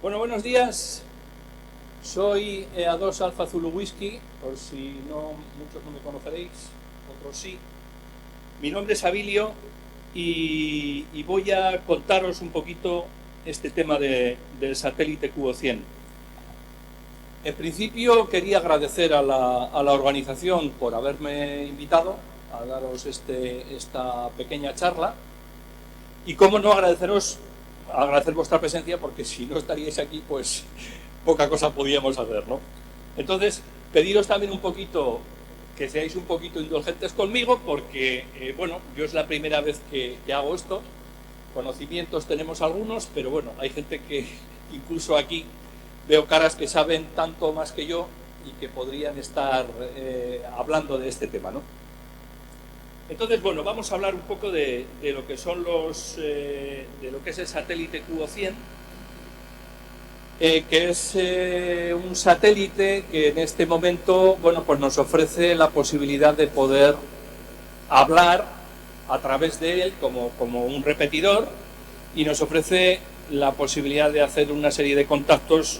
Bueno, buenos días. Soy EA2 Alfa Zulu Whisky, por si no muchos no me conoceréis, otros sí. Mi nombre es Abilio y voy a contaros un poquito este tema del satélite QO100. En principio quería agradecer a la organización por haberme invitado a daros esta pequeña charla y cómo no agradecer vuestra presencia, porque si no estaríais aquí pues poca cosa podíamos hacer, ¿no? Entonces pediros también un poquito que seáis un poquito indulgentes conmigo, porque bueno, yo es la primera vez que hago esto. Conocimientos tenemos algunos, pero bueno, hay gente que incluso aquí veo caras que saben tanto más que yo y que podrían estar hablando de este tema, ¿no? Entonces, bueno, vamos a hablar un poco de lo que son de lo que es el satélite QO100, que es un satélite que en este momento, bueno, pues nos ofrece la posibilidad de poder hablar a través de él como un repetidor, y nos ofrece la posibilidad de hacer una serie de contactos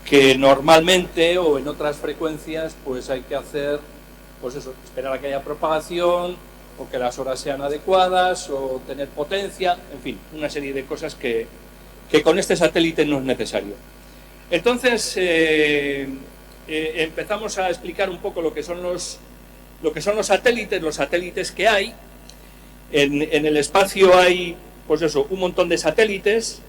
que normalmente o en otras frecuencias pues hay que hacer, pues eso, esperar a que haya propagación o que las horas sean adecuadas o tener potencia, en fin, una serie de cosas que con este satélite no es necesario. Entonces empezamos a explicar un poco lo que son los satélites que hay. En el espacio hay, pues eso, un montón de satélites.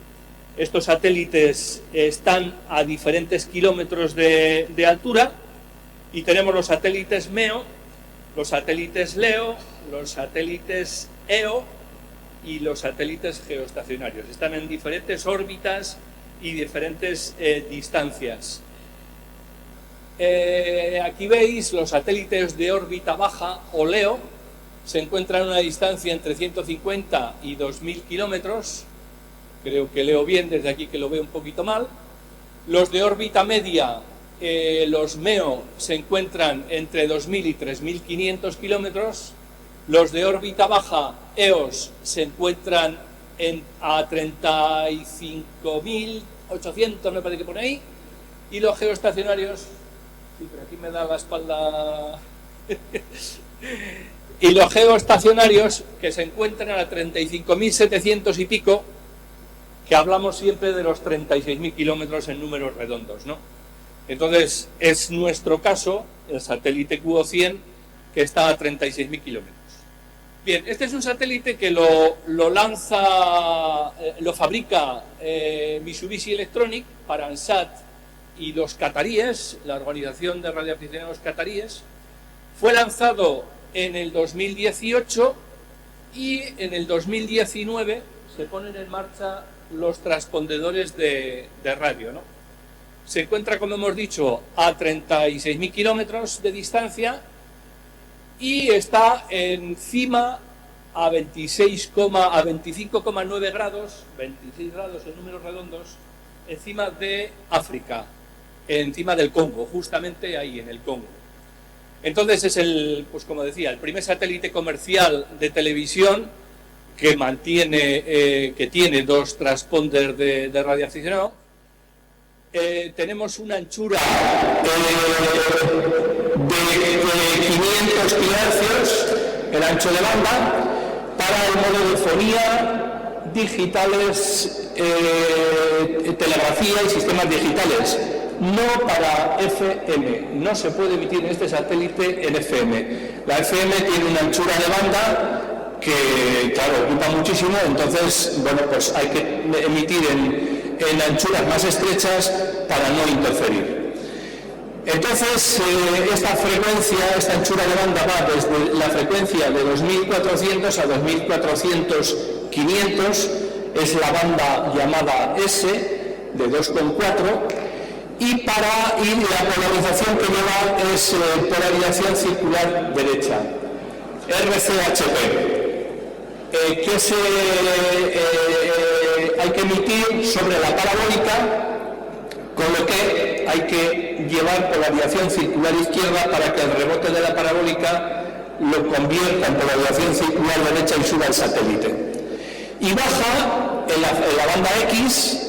Estos satélites están a diferentes kilómetros de altura, y tenemos los satélites MEO, los satélites LEO, los satélites EO y los satélites geoestacionarios. Están en diferentes órbitas y diferentes distancias. Aquí veis los satélites de órbita baja o LEO. Se encuentran a una distancia entre 150 y 2000 kilómetros. Creo que leo bien desde aquí, que lo veo un poquito mal. Los de órbita media, los MEO, se encuentran entre 2000 y 3500 kilómetros. Los de órbita baja, EOS, se encuentran a 35.800, me parece que pone ahí. Y los geoestacionarios, sí, pero aquí me da la espalda. Y los geoestacionarios, que se encuentran a 35.700 y pico, que hablamos siempre de los 36.000 kilómetros en números redondos, ¿no? Entonces, es nuestro caso, el satélite QO100, que está a 36.000 kilómetros. Bien, este es un satélite que lo fabrica Mitsubishi Electronic para ANSAT y los cataríes, la organización de radioaficionados cataríes. Fue lanzado en el 2018 y en el 2019 se ponen en marcha los transpondedores de radio, ¿no? Se encuentra, como hemos dicho, a 36.000 kilómetros de distancia y está encima a 25,9 grados, 26 grados en números redondos, encima de África, encima del Congo, justamente ahí en el Congo. Entonces es pues como decía, el primer satélite comercial de televisión que tiene dos transponders de radioaficionado. Tenemos una anchura de 500 kHz, el ancho de banda, para el modo de fonía, digitales, telegrafía y sistemas digitales, no para FM. No se puede emitir en este satélite en FM. La FM tiene una anchura de banda que, claro, ocupa muchísimo, entonces, bueno, pues hay que emitir en anchuras más estrechas para no interferir. Entonces, esta anchura de banda va desde la frecuencia de 2400 a 2400-500, es la banda llamada S, de 2,4, y la polarización que lleva es polarización circular derecha, RCHP, que hay que emitir sobre la parabólica, con lo que hay que llevar polarización circular izquierda para que el rebote de la parabólica lo convierta en polarización circular derecha y suba al satélite. Y baja en la banda X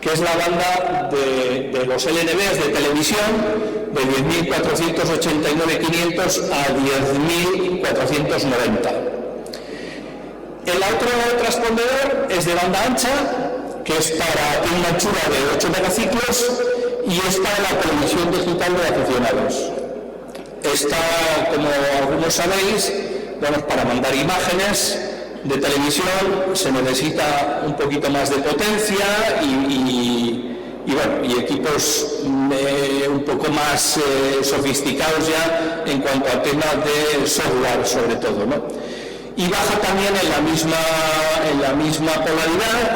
que es la banda de los LNBs de televisión de 10.489.500 a 10.490. El otro transpondedor es de banda ancha, que es tiene una anchura de 8 megaciclos y es para la televisión digital de aficionados. Está, como algunos sabéis, bueno, para mandar imágenes de televisión se necesita un poquito más de potencia y equipos un poco más sofisticados ya en cuanto a temas de software sobre todo, ¿no? Y baja también en la misma polaridad,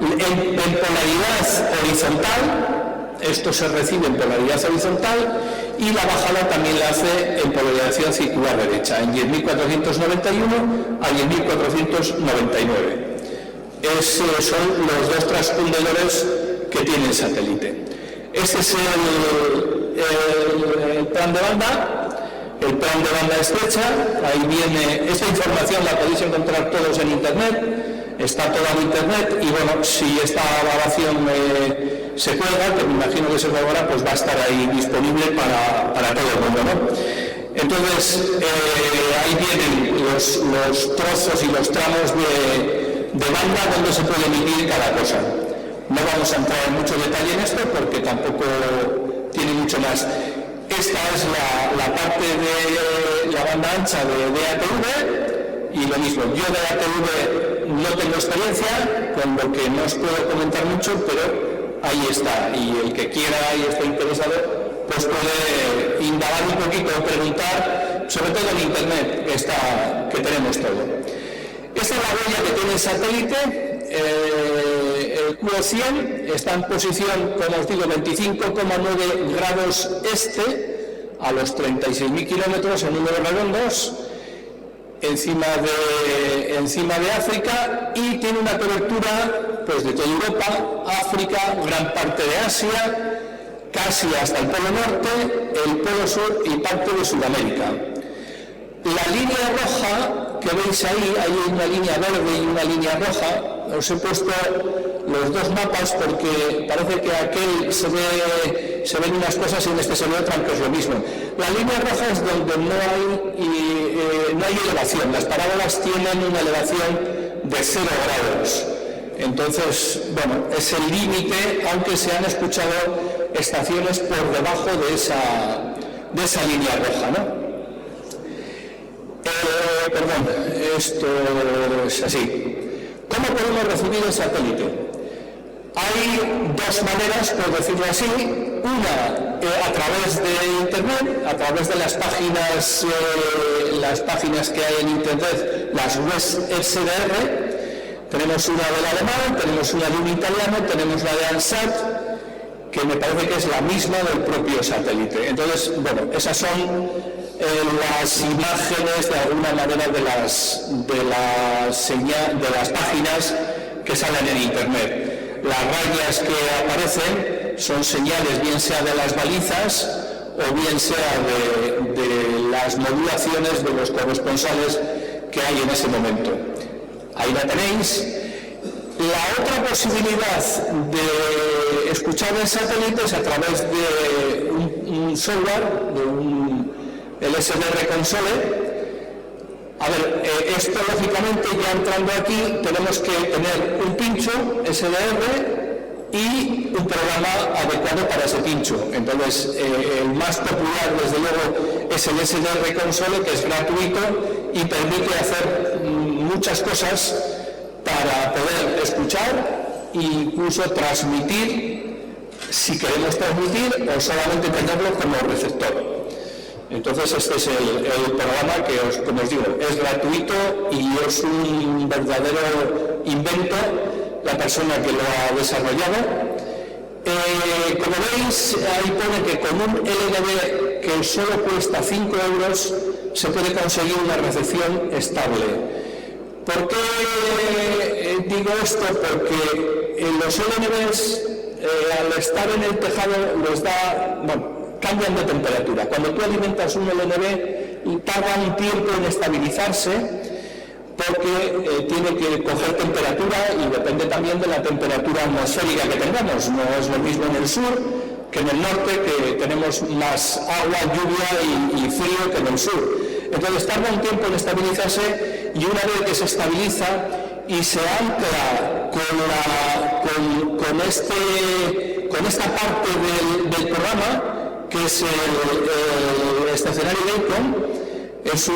en polaridad horizontal. Esto se recibe en polaridad horizontal y la bajada también la hace en polarización circular derecha, en 10.491 a 10.499. Son los dos transpondedores que tiene el satélite. Este es el plan de banda. El plan de banda estrecha, ahí viene, esta información la podéis encontrar todos en internet, está toda en internet y bueno, si esta grabación se cuelga, que me imagino que se colgará, pues va a estar ahí disponible para todo el mundo, ¿no? Entonces, ahí vienen los trozos y los tramos de banda donde se puede emitir cada cosa. No vamos a entrar en mucho detalle en esto porque tampoco tiene mucho más. Esta es la parte de la banda ancha de DATV y lo mismo, yo de DATV no tengo experiencia, con lo que no os puedo comentar mucho, pero ahí está, y el que quiera y esté interesado pues puede indagar un poquito, preguntar, sobre todo en internet, que tenemos todo. Esta es la huella que tiene el satélite. El QO100 está en posición, como os digo, 25,9 grados este, a los 36.000 kilómetros en números redondos, encima de África, y tiene una cobertura pues, de toda Europa, África, gran parte de Asia, casi hasta el Polo Norte, el Polo Sur y parte de Sudamérica. La línea roja que veis ahí, hay una línea verde y una línea roja. Os he puesto los dos mapas porque parece que aquel se ven unas cosas y en este se ve otra, que es lo mismo. La línea roja es donde no hay elevación. Las parábolas tienen una elevación de 0 grados. Entonces, bueno, es el límite, aunque se han escuchado estaciones por debajo de esa línea roja, ¿no? Esto es así. ¿Cómo podemos recibir el satélite? Hay dos maneras, por decirlo así. Una, a través de internet, a través de las páginas que hay en internet, las webs SDR. Tenemos una del alemán, tenemos una de un italiano, tenemos la de ANSAT, que me parece que es la misma del propio satélite. Entonces, bueno, esas son las imágenes de alguna manera de las páginas que salen en internet. Las rayas que aparecen son señales, bien sea de las balizas o bien sea de las modulaciones de los corresponsales que hay en ese momento. Ahí la tenéis. La otra posibilidad de escuchar el satélite es a través de un software, el SDR Console. A ver, esto lógicamente ya entrando aquí tenemos que tener un pincho SDR y un programa adecuado para ese pincho. Entonces, el más popular desde luego es el SDR Console, que es gratuito y permite hacer muchas cosas para poder escuchar e incluso transmitir, si queremos transmitir, o solamente tenerlo como receptor. Entonces este es el programa que, como os digo, es gratuito y es un verdadero invento la persona que lo ha desarrollado. Como veis, ahí pone que con un LNB que solo cuesta 5 euros se puede conseguir una recepción estable. ¿Por qué digo esto? Porque los LNBs, al estar en el tejado, les da, cambian de temperatura. Cuando tú alimentas un LNB, tarda un tiempo en estabilizarse, porque tiene que coger temperatura y depende también de la temperatura atmosférica que tengamos. No es lo mismo en el sur que en el norte, que tenemos más agua, lluvia y frío que en el sur. Entonces tarda un tiempo en estabilizarse, y una vez que se estabiliza y se ancla con esta parte del programa, que es el estacionario Bacon, es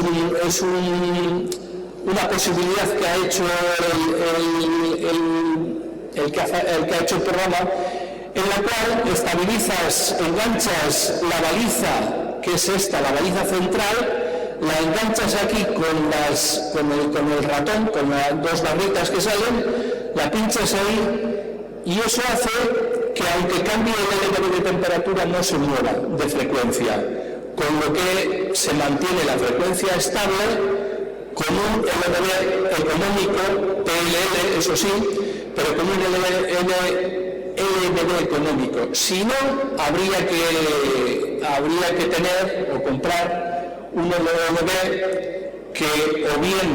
una posibilidad que ha hecho el que ha hecho el programa, en la cual enganchas la baliza, que es esta, la baliza central, la enganchas aquí con el ratón, con las dos barritas que salen, la pinchas ahí, y eso hace que, aunque cambie el LNB de temperatura, no se mueva de frecuencia, con lo que se mantiene la frecuencia estable con un LNB económico, PLL, eso sí, pero con un LNB económico. Si no, habría que tener o comprar un LNB que o bien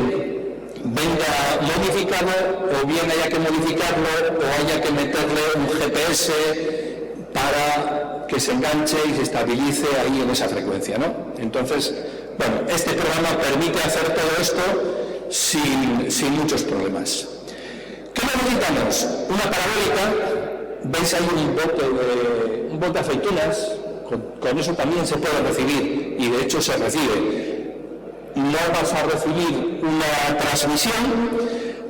venga modificado, o bien haya que modificarlo, o haya que meterle un GPS para que se enganche y se estabilice ahí en esa frecuencia, ¿no? Entonces, bueno, este programa permite hacer todo esto sin muchos problemas. ¿Qué necesitamos? Una parabólica. Veis ahí un bote de aceitunas, con eso también se puede recibir, y de hecho se recibe. No vas a recibir una transmisión,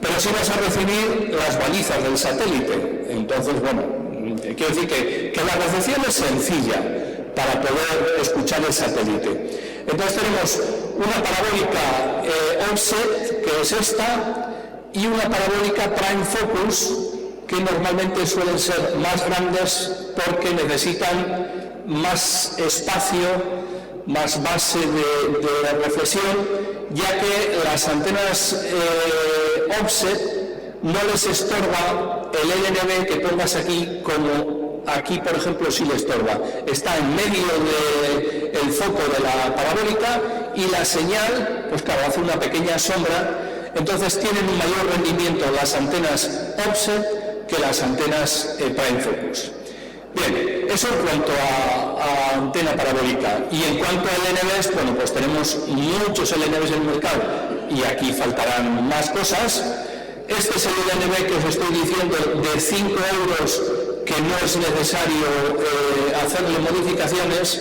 pero sí vas a recibir las balizas del satélite. Entonces, bueno, quiero decir que la recepción es sencilla para poder escuchar el satélite. Entonces tenemos una parabólica offset, que es esta, y una parabólica prime focus, que normalmente suelen ser más grandes porque necesitan más espacio, más base de reflexión, ya que las antenas offset no les estorba el LNB que pongas aquí, como aquí, por ejemplo, sí le estorba. Está en medio del foco de la parabólica, y la señal, pues claro, hace una pequeña sombra. Entonces tienen un mayor rendimiento las antenas offset que las antenas prime focus. Bien, eso en cuanto a antena parabólica. Y en cuanto a LNBs, bueno, pues tenemos muchos LNBs en el mercado, y aquí faltarán más cosas. Este es el LNB que os estoy diciendo, de 5 euros, que no es necesario hacerle modificaciones.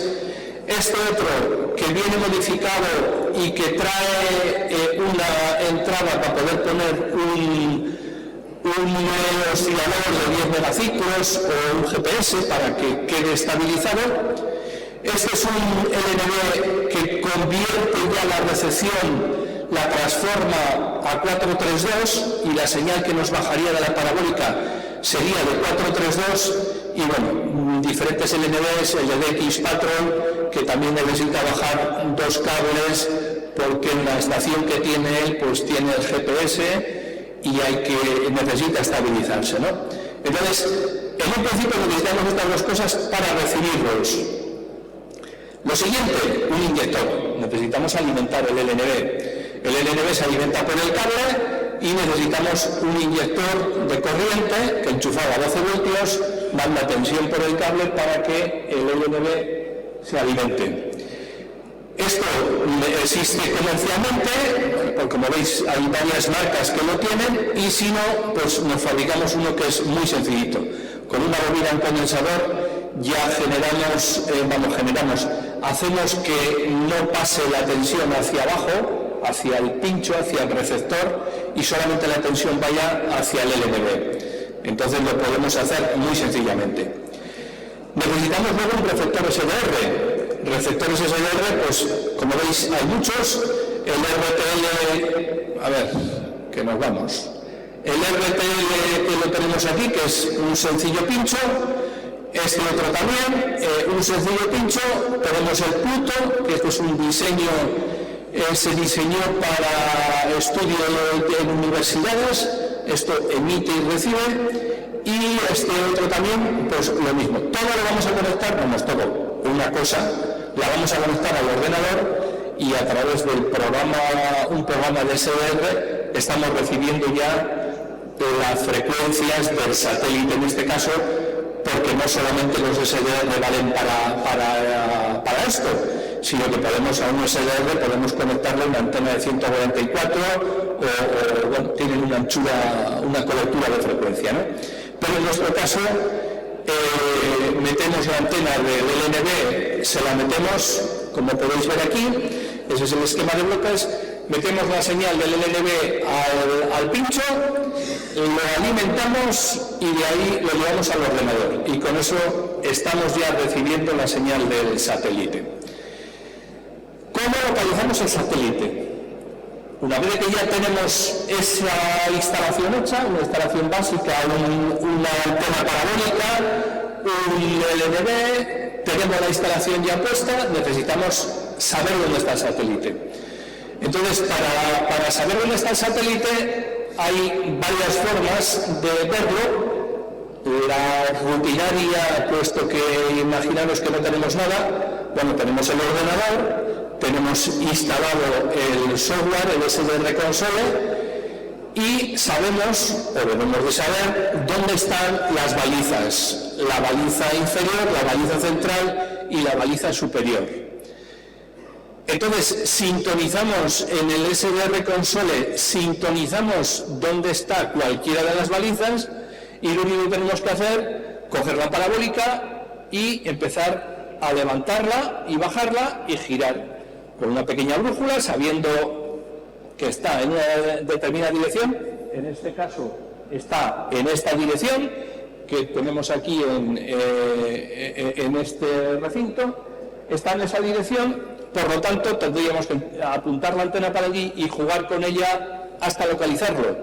Este otro, que viene modificado y que trae una entrada para poder poner un oscilador de 10 megaciclos o un GPS para que quede estabilizado. Este es un LNB que convierte ya la recepción, la transforma a 432, y la señal que nos bajaría de la parabólica sería de 432, y bueno, diferentes LNBs, el de DX Patron, que también necesita bajar 2 cables, porque en la estación que tiene él, pues tiene el GPS, y necesita estabilizarse, ¿no? Entonces, en un principio necesitamos estas dos cosas para recibirlos. Lo siguiente, un inyector. Necesitamos alimentar el LNB. El LNB se alimenta por el cable, y necesitamos un inyector de corriente que, enchufado a 12 voltios, manda tensión por el cable para que el LNB se alimente. Esto existe comercialmente, porque como veis hay varias marcas que lo tienen, y si no, pues nos fabricamos uno que es muy sencillito. Con una bobina en condensador ya hacemos que no pase la tensión hacia abajo, hacia el pincho, hacia el receptor, y solamente la tensión vaya hacia el LNB. Entonces lo podemos hacer muy sencillamente. Necesitamos luego un receptor SDR. Receptores SDR, pues como veis hay muchos. El RTL, a ver, que nos vamos. El RTL que lo tenemos aquí, que es un sencillo pincho. Este otro también, un sencillo pincho. Tenemos el Pluto, que este es un diseño, se diseñó para estudio en universidades. Esto emite y recibe. Y este otro también, pues lo mismo. Todo lo vamos a conectar, vamos, todo. Una cosa la vamos a conectar al ordenador, y a través del programa, un programa de SDR, estamos recibiendo ya las frecuencias del satélite en este caso, porque no solamente los SDR valen para esto, sino que podemos a un SDR podemos conectarle una antena de 144 o bueno, tienen una anchura, una cobertura de frecuencia, ¿no? Pero en nuestro caso metemos la antena del LNB, se la metemos, como podéis ver aquí, ese es el esquema de bloques, metemos la señal del LNB al pincho, lo alimentamos y de ahí lo llevamos al ordenador y con eso estamos ya recibiendo la señal del satélite. ¿Cómo localizamos el satélite? Una vez que ya tenemos esa instalación hecha, una instalación básica, una antena parabólica, un LNB, tenemos la instalación ya puesta, necesitamos saber dónde está el satélite. Entonces, para saber dónde está el satélite, hay varias formas de verlo. La rutinaria, puesto que imaginaros que no tenemos nada, bueno, tenemos el ordenador, tenemos instalado el software, el SDR Console, y sabemos, o debemos de saber, dónde están las balizas. La baliza inferior, la baliza central y la baliza superior. Entonces, sintonizamos en el SDR Console, sintonizamos dónde está cualquiera de las balizas y lo único que tenemos que hacer, coger la parabólica y empezar a levantarla y bajarla y girar con una pequeña brújula, sabiendo que está en una determinada dirección. En este caso está en esta dirección que tenemos aquí en este recinto, está en esa dirección. Por lo tanto, tendríamos que apuntar la antena para allí y jugar con ella hasta localizarlo.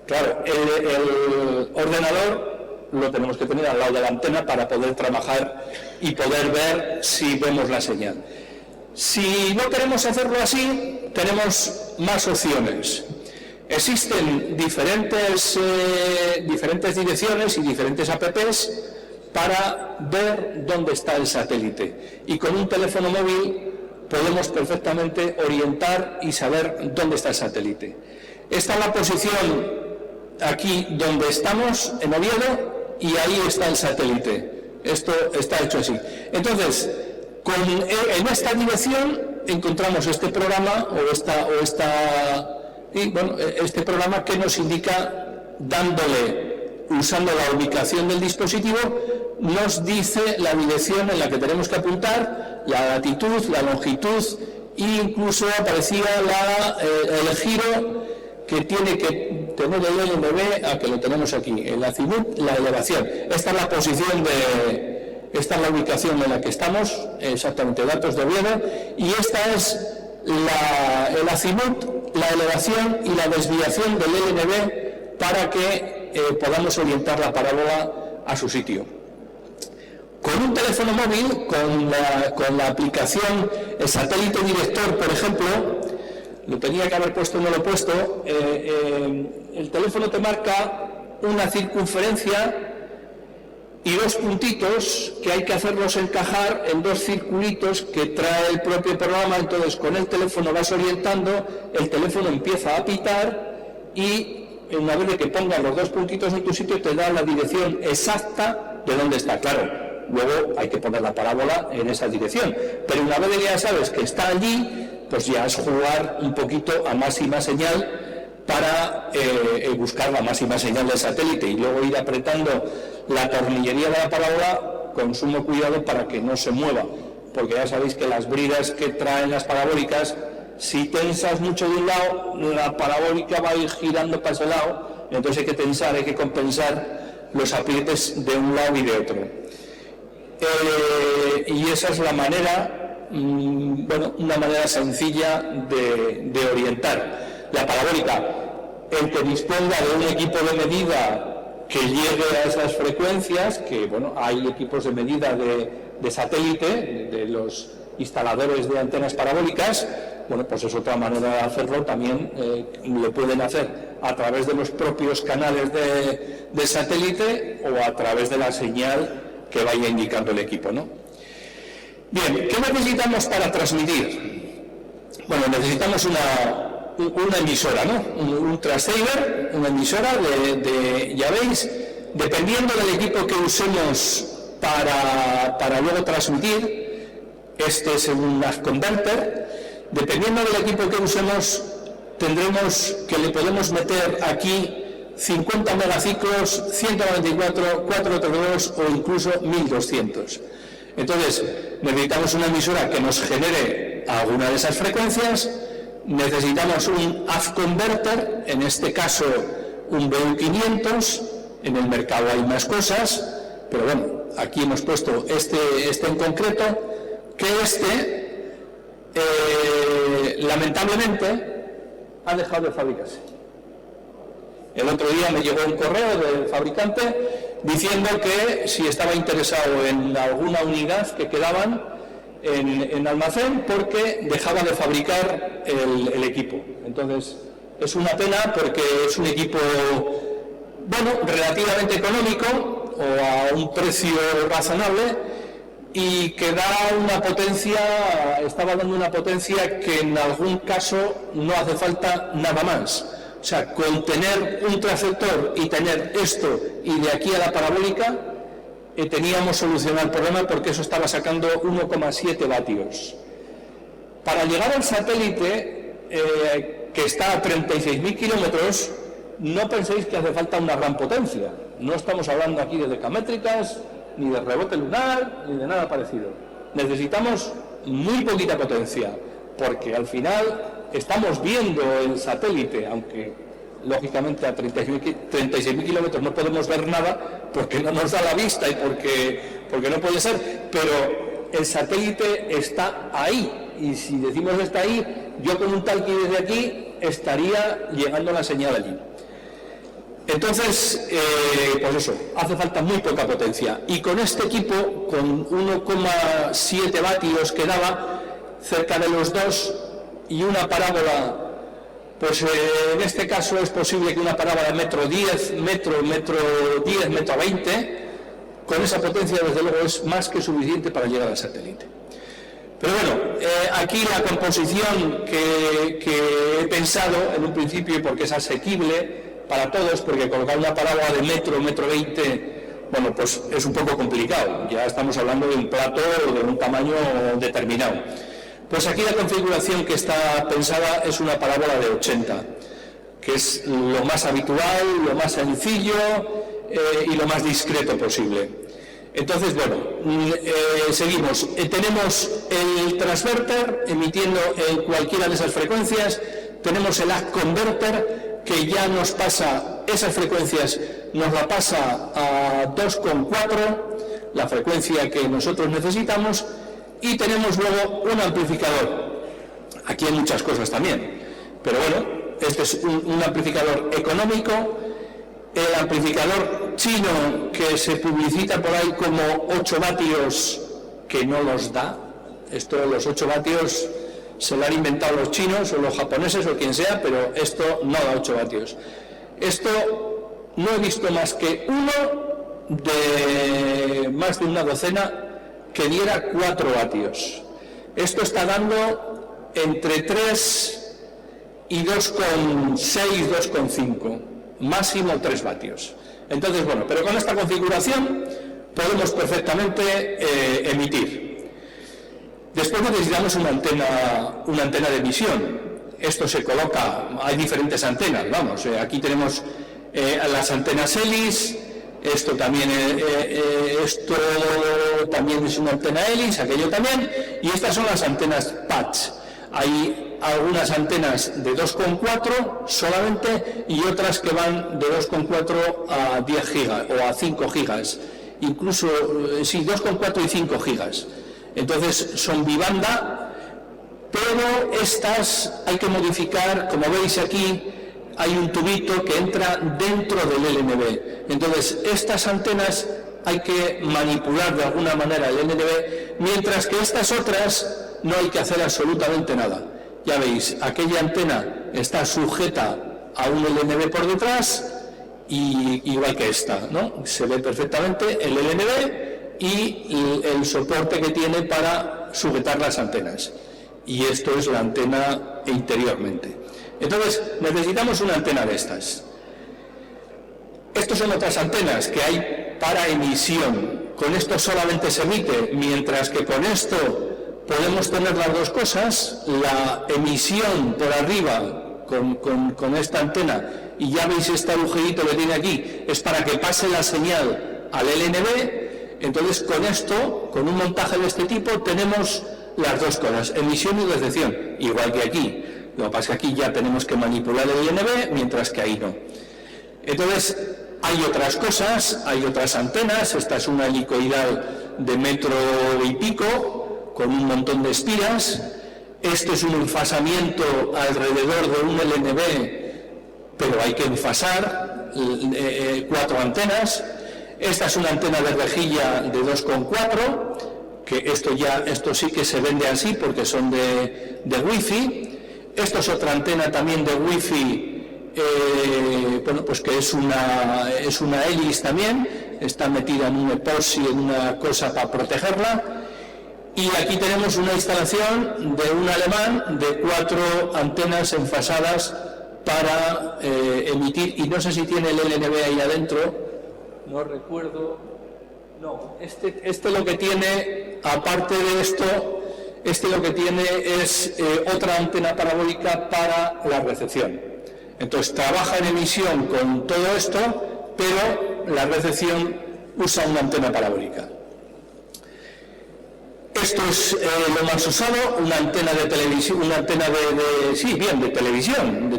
Claro, el ordenador lo tenemos que tener al lado de la antena para poder trabajar y poder ver si vemos la señal. Si no queremos hacerlo así, tenemos más opciones. Existen diferentes direcciones y diferentes apps para ver dónde está el satélite. Y con un teléfono móvil podemos perfectamente orientar y saber dónde está el satélite. Esta es la posición aquí donde estamos, en Oviedo, y ahí está el satélite. Esto está hecho así. Entonces, en esta dirección encontramos este programa este programa que nos indica, usando la ubicación del dispositivo, nos dice la dirección en la que tenemos que apuntar, la latitud, la longitud e incluso aparecía el giro que tiene que tener el LNB, a que lo tenemos aquí, el azimut, la elevación. Esta es la posición esta es la ubicación en la que estamos, exactamente, datos de Oviedo, y esta es el azimut, la elevación y la desviación del LNB para que podamos orientar la parábola a su sitio. Con un teléfono móvil, con la aplicación, el satélite director, por ejemplo, lo tenía que haber puesto, no lo he puesto, el teléfono te marca una circunferencia y dos puntitos que hay que hacerlos encajar en dos circulitos que trae el propio programa. Entonces, con el teléfono vas orientando, el teléfono empieza a pitar y una vez que pongas los dos puntitos en tu sitio te da la dirección exacta de dónde está. Claro, luego hay que poner la parábola en esa dirección, pero una vez que ya sabes que está allí, pues ya es jugar un poquito a máxima señal para buscar la máxima señal del satélite y luego ir apretando la tornillería de la parábola con sumo cuidado para que no se mueva, porque ya sabéis que las bridas que traen las parabólicas, si tensas mucho de un lado, la parabólica va a ir girando para ese lado, entonces hay que tensar, hay que compensar los aprietes de un lado y de otro. Y esa es la manera, una manera sencilla de orientar la parabólica. El que disponga de un equipo de medida que llegue a esas frecuencias, que hay equipos de medida de satélite, de los instaladores de antenas parabólicas, pues es otra manera de hacerlo. También lo pueden hacer a través de los propios canales de satélite o a través de la señal que vaya indicando el equipo, ¿no? Bien, ¿qué necesitamos para transmitir? Bueno, necesitamos una emisora, ¿no? Un transceiver, una emisora ya veis, dependiendo del equipo que usemos para luego transmitir, este es un NAS converter, dependiendo del equipo que usemos, tendremos que le podemos meter aquí 50 megaciclos, 194, 432 o incluso 1200. Entonces, necesitamos una emisora que nos genere alguna de esas frecuencias, necesitamos un AV converter, en este caso un BU500, en el mercado hay más cosas, pero bueno, aquí hemos puesto este en concreto, que lamentablemente ha dejado de fabricarse. El otro día me llegó un correo del fabricante diciendo que si estaba interesado en alguna unidad que quedaban en almacén porque dejaba de fabricar el equipo. Entonces es una pena porque es un equipo, bueno, relativamente económico o a un precio razonable y que da una potencia, estaba dando una potencia que en algún caso no hace falta nada más. O sea, con tener un transceptor y tener esto y de aquí a la parabólica, teníamos solucionado el problema porque eso estaba sacando 1,7 vatios. Para llegar al satélite, que está a 36.000 kilómetros, no penséis que hace falta una gran potencia. No estamos hablando aquí de decamétricas, ni de rebote lunar, ni de nada parecido. Necesitamos muy poquita potencia, porque al final estamos viendo el satélite, aunque lógicamente a 36.000 kilómetros no podemos ver nada, porque no nos da la vista y porque no puede ser, pero el satélite está ahí, y si decimos que está ahí, yo con un talkie desde aquí estaría llegando la señal allí. Entonces, pues eso, hace falta muy poca potencia, y con este equipo, con 1,7 vatios que daba, cerca de los 2, y una parábola, pues en este caso es posible que una parábola metro 10, metro 10, metro 20, con esa potencia desde luego es más que suficiente para llegar al satélite. Pero bueno, aquí la composición que he pensado en un principio, porque es asequible para todos, porque colocar una parábola de metro 20, bueno, pues es un poco complicado, ya estamos hablando de un plato de un tamaño determinado. Pues aquí la configuración que está pensada es una parábola de 80, que es lo más habitual, lo más sencillo y lo más discreto posible. Entonces, bueno, seguimos. Tenemos el transverter emitiendo en cualquiera de esas frecuencias, tenemos el AV converter que ya nos pasa esas frecuencias, nos la pasa a 2,4, la frecuencia que nosotros necesitamos. Y tenemos luego un amplificador. Aquí hay muchas cosas también, pero bueno, este es un amplificador económico. El amplificador chino que se publicita por ahí como 8 vatios, que no los da. Esto, los 8 vatios se lo han inventado los chinos o los japoneses o quien sea, pero esto no da 8 vatios. Esto no he visto más que uno de más de una docena que diera 4 vatios. Esto está dando entre 3 y 2,6, 2,5, máximo 3 vatios. Entonces, bueno, pero con esta configuración podemos perfectamente emitir. Después necesitamos una antena de emisión. Esto se coloca, hay diferentes antenas, vamos, aquí tenemos las antenas hélice. Esto también es una antena hélice, aquello también, y estas son las antenas patch. Hay algunas antenas de 2,4 solamente y otras que van de 2,4 a 10 gigas o a 5 gigas, incluso, sí, 2,4 y 5 gigas. Entonces son bibanda, pero estas hay que modificar, como veis aquí, hay un tubito que entra dentro del LNB. Entonces, estas antenas hay que manipular de alguna manera el LNB, mientras que estas otras no hay que hacer absolutamente nada. Ya veis, aquella antena está sujeta a un LNB por detrás, y igual que esta, ¿no? Se ve perfectamente el LNB y el soporte que tiene para sujetar las antenas. Y esto es la antena interiormente. Entonces necesitamos una antena de estas. Estas son otras antenas que hay para emisión. Con esto solamente se emite, mientras que con esto podemos tener las dos cosas, la emisión por arriba con esta antena, y ya veis este agujerito que tiene aquí, es para que pase la señal al LNB. Entonces con esto, con un montaje de este tipo, tenemos las dos cosas, emisión y recepción, igual que aquí. Lo que pasa es que aquí ya tenemos que manipular el LNB, mientras que ahí no. Entonces, hay otras cosas, hay otras antenas. Esta es una helicoidal de 1,5 metros, con un montón de espiras. Este es un enfasamiento alrededor de un LNB, pero hay que enfasar 4 antenas. Esta es una antena de rejilla de 2,4, que esto sí que se vende así porque son de Wi-Fi. Esto es otra antena también de Wi-Fi, bueno, pues que es una hélice también, está metida en un epoxi, en una cosa para protegerla. Y aquí tenemos una instalación de un alemán de 4 antenas enfasadas para emitir, y no sé si tiene el LNB ahí adentro, no recuerdo. No, este lo que tiene, aparte de esto, lo que tiene es otra antena parabólica para la recepción. Entonces trabaja en emisión con todo esto, pero la recepción usa una antena parabólica. Esto es lo más usado, una antena de televisión, una antena de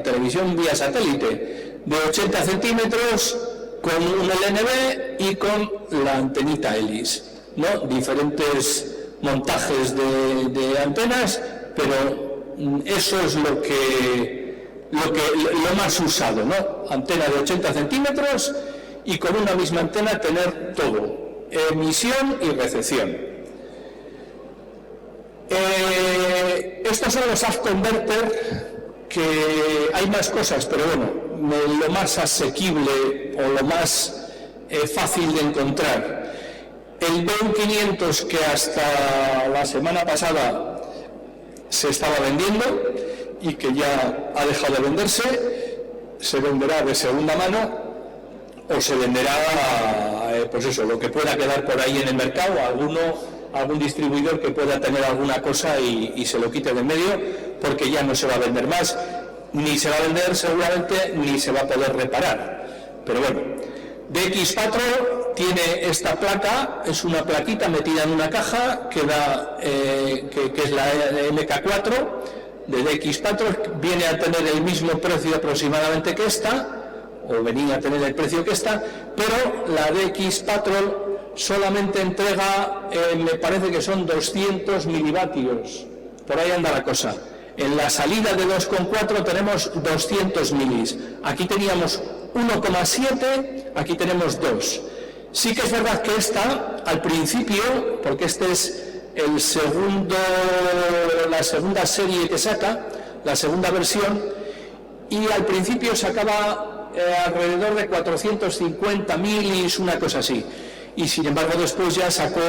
televisión vía satélite, de 80 centímetros, con un LNB y con la antenita hélice, ¿no? Diferentes montajes de antenas, pero eso es lo más usado, ¿no? Antena de 80 centímetros y con una misma antena tener todo, emisión y recepción. Estos son los AF converter, que hay más cosas, pero bueno, lo más asequible o lo más fácil de encontrar. El BEU500, que hasta la semana pasada se estaba vendiendo y que ya ha dejado de venderse, se venderá de segunda mano o se venderá, pues eso, lo que pueda quedar por ahí en el mercado, algún distribuidor que pueda tener alguna cosa y se lo quite de en medio, porque ya no se va a vender más, ni se va a vender seguramente, ni se va a poder reparar. Pero bueno, DX4 tiene esta placa, es una plaquita metida en una caja que es la MK4 de DX4, viene a tener el mismo precio aproximadamente que esta, o venía a tener el precio que esta, pero la DX4 solamente entrega, me parece que son 200 milivatios, por ahí anda la cosa. En la salida de 2,4 tenemos 200 milis, aquí teníamos 1,7, aquí tenemos 2. Sí que es verdad que esta, al principio, porque este es la segunda serie que saca, la segunda versión, y al principio sacaba alrededor de 450 milis, una cosa así. Y sin embargo después ya sacó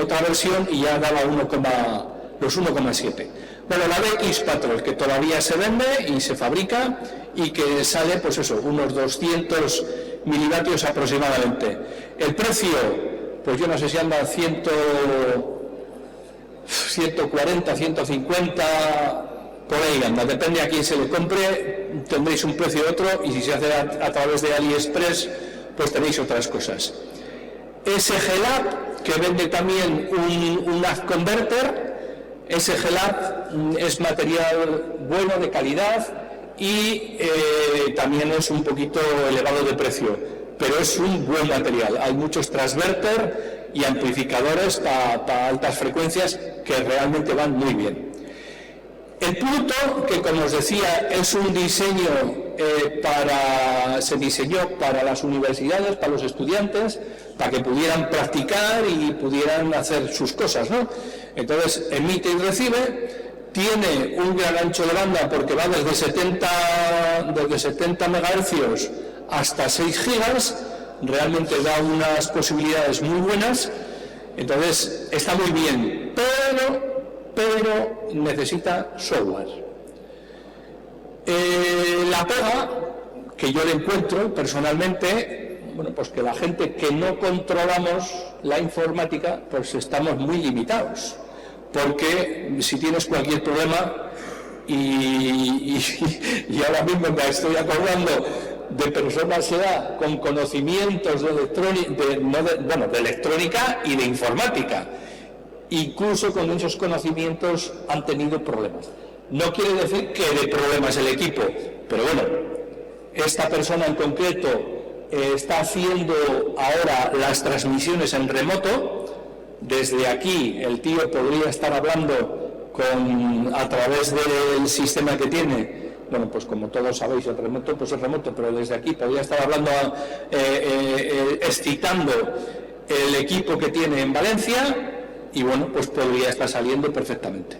otra versión y ya daba los 1,7. Bueno, la DX4, que todavía se vende y se fabrica y que sale, pues eso, unos 200 milivatios aproximadamente. El precio, pues yo no sé si anda 140, 150, por ahí anda, depende a quién se le compre, tendréis un precio otro, y si se hace a través de AliExpress, pues tenéis otras cosas. SG-Lab, que vende también un AF converter. SG-Lab es material bueno, de calidad, y también es un poquito elevado de precio, pero es un buen material. Hay muchos transverter y amplificadores para altas frecuencias que realmente van muy bien. El Pluto, que como os decía, es un diseño se diseñó para las universidades, para los estudiantes, para que pudieran practicar y pudieran hacer sus cosas, ¿no? Entonces emite y recibe, tiene un gran ancho de banda porque va desde 70 MHz hasta 6 gigas, realmente da unas posibilidades muy buenas, entonces está muy bien, pero necesita software. La pega que yo le encuentro personalmente, bueno, pues que la gente que no controlamos la informática, pues estamos muy limitados, porque si tienes cualquier problema, y ahora mismo me estoy acordando de personas ya con conocimientos de electrónica y de informática, incluso con esos conocimientos han tenido problemas. No quiere decir que dé problemas el equipo, pero bueno, esta persona en concreto está haciendo ahora las transmisiones en remoto. Desde aquí el tío podría estar hablando a través del sistema que tiene. Bueno, pues como todos sabéis, el remoto pues es remoto, pero desde aquí podría estar hablando, excitando el equipo que tiene en Valencia, y bueno, pues podría estar saliendo perfectamente.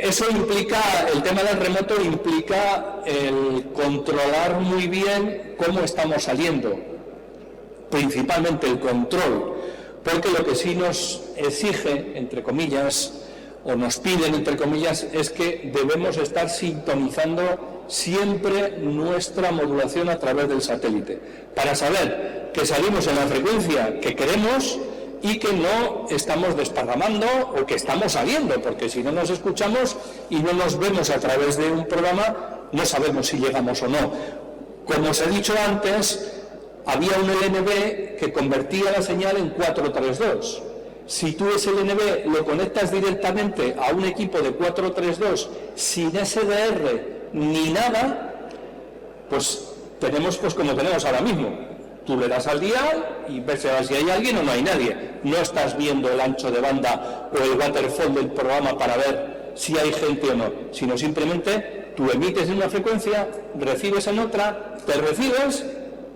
Eso implica, el tema del remoto implica el controlar muy bien cómo estamos saliendo, principalmente el control, porque lo que sí nos exige, entre comillas, o nos piden, entre comillas, es que debemos estar sintonizando siempre nuestra modulación a través del satélite, para saber que salimos en la frecuencia que queremos y que no estamos desparramando o que estamos saliendo, porque si no nos escuchamos y no nos vemos a través de un programa, no sabemos si llegamos o no. Como os he dicho antes, había un LNB que convertía la señal en 432. Si tú ese LNB lo conectas directamente a un equipo de 432 sin SDR ni nada, pues tenemos pues como tenemos ahora mismo. Tú le das al dial y ves si hay alguien o no hay nadie. No estás viendo el ancho de banda o el waterfall del programa para ver si hay gente o no, sino simplemente tú emites en una frecuencia, recibes en otra, te recibes,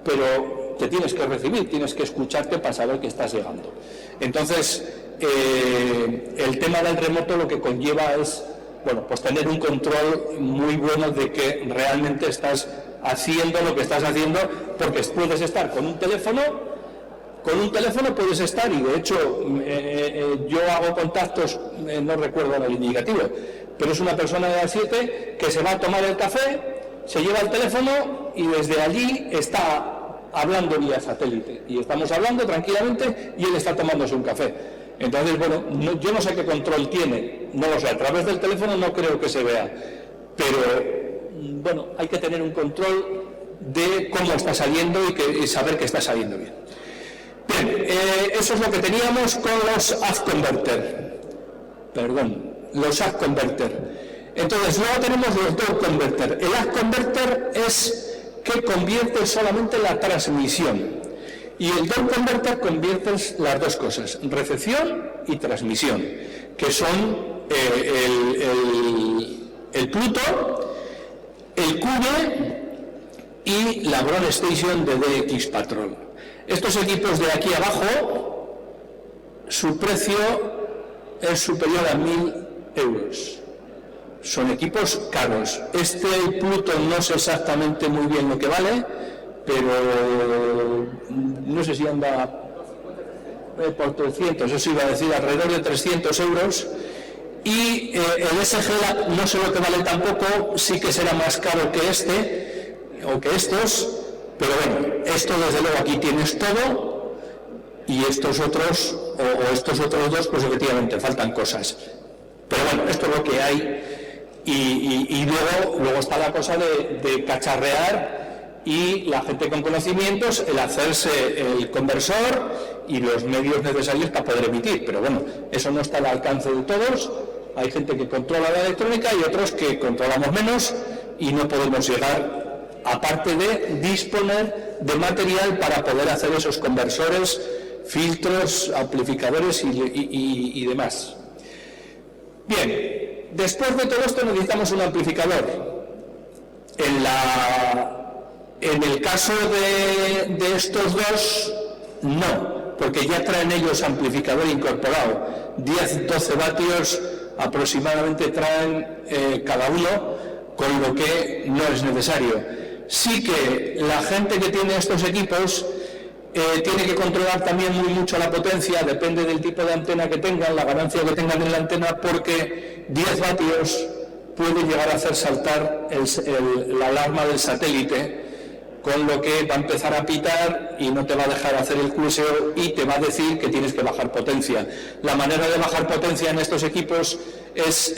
pero te tienes que recibir, tienes que escucharte para saber que estás llegando. Entonces, el tema del remoto lo que conlleva es, bueno, pues tener un control muy bueno de que realmente estás haciendo lo que estás haciendo, porque puedes estar con un teléfono puedes estar, y de hecho yo hago contactos, no recuerdo el indicativo, pero es una persona de las 7 que se va a tomar el café, se lleva el teléfono y desde allí está hablando vía satélite, y estamos hablando tranquilamente y él está tomándose un café. Entonces, bueno, yo no sé qué control tiene, no lo sé, a través del teléfono no creo que se vea, pero bueno, hay que tener un control de cómo está saliendo y saber que está saliendo bien. Bien, eso es lo que teníamos con los AD converter. Entonces, luego tenemos los down converter. El AD converter es que convierte solamente la transmisión, y el down converter convierte las dos cosas, recepción y transmisión, que son el Pluto, el Cube y la Ground Station de DX Patrol. Estos equipos de aquí abajo, su precio es superior a 1.000 euros. Son equipos caros. El Pluto no sé exactamente muy bien lo que vale, pero no sé si anda por 300, eso iba a decir, alrededor de 300 euros. Y el SG no sé lo que vale tampoco, sí que será más caro que este o que estos, pero bueno, esto desde luego aquí tienes todo, y estos otros o estos otros dos pues efectivamente faltan cosas, pero bueno, esto es lo que hay. Y luego está la cosa de cacharrear, y la gente con conocimientos, el hacerse el conversor y los medios necesarios para poder emitir, pero bueno, eso no está al alcance de todos. Hay gente que controla la electrónica y otros que controlamos menos y no podemos llegar, aparte de disponer de material para poder hacer esos conversores, filtros, amplificadores y demás. Bien, después de todo esto necesitamos un amplificador. En el caso de estos dos, no, porque ya traen ellos amplificador incorporado, 10-12 vatios aproximadamente traen cada uno, con lo que no es necesario. Sí que la gente que tiene estos equipos tiene que controlar también muy mucho la potencia, depende del tipo de antena que tengan, la ganancia que tengan en la antena, porque 10 vatios puede llegar a hacer saltar la alarma del satélite, con lo que va a empezar a pitar y no te va a dejar hacer el cruceo y te va a decir que tienes que bajar potencia. La manera de bajar potencia en estos equipos es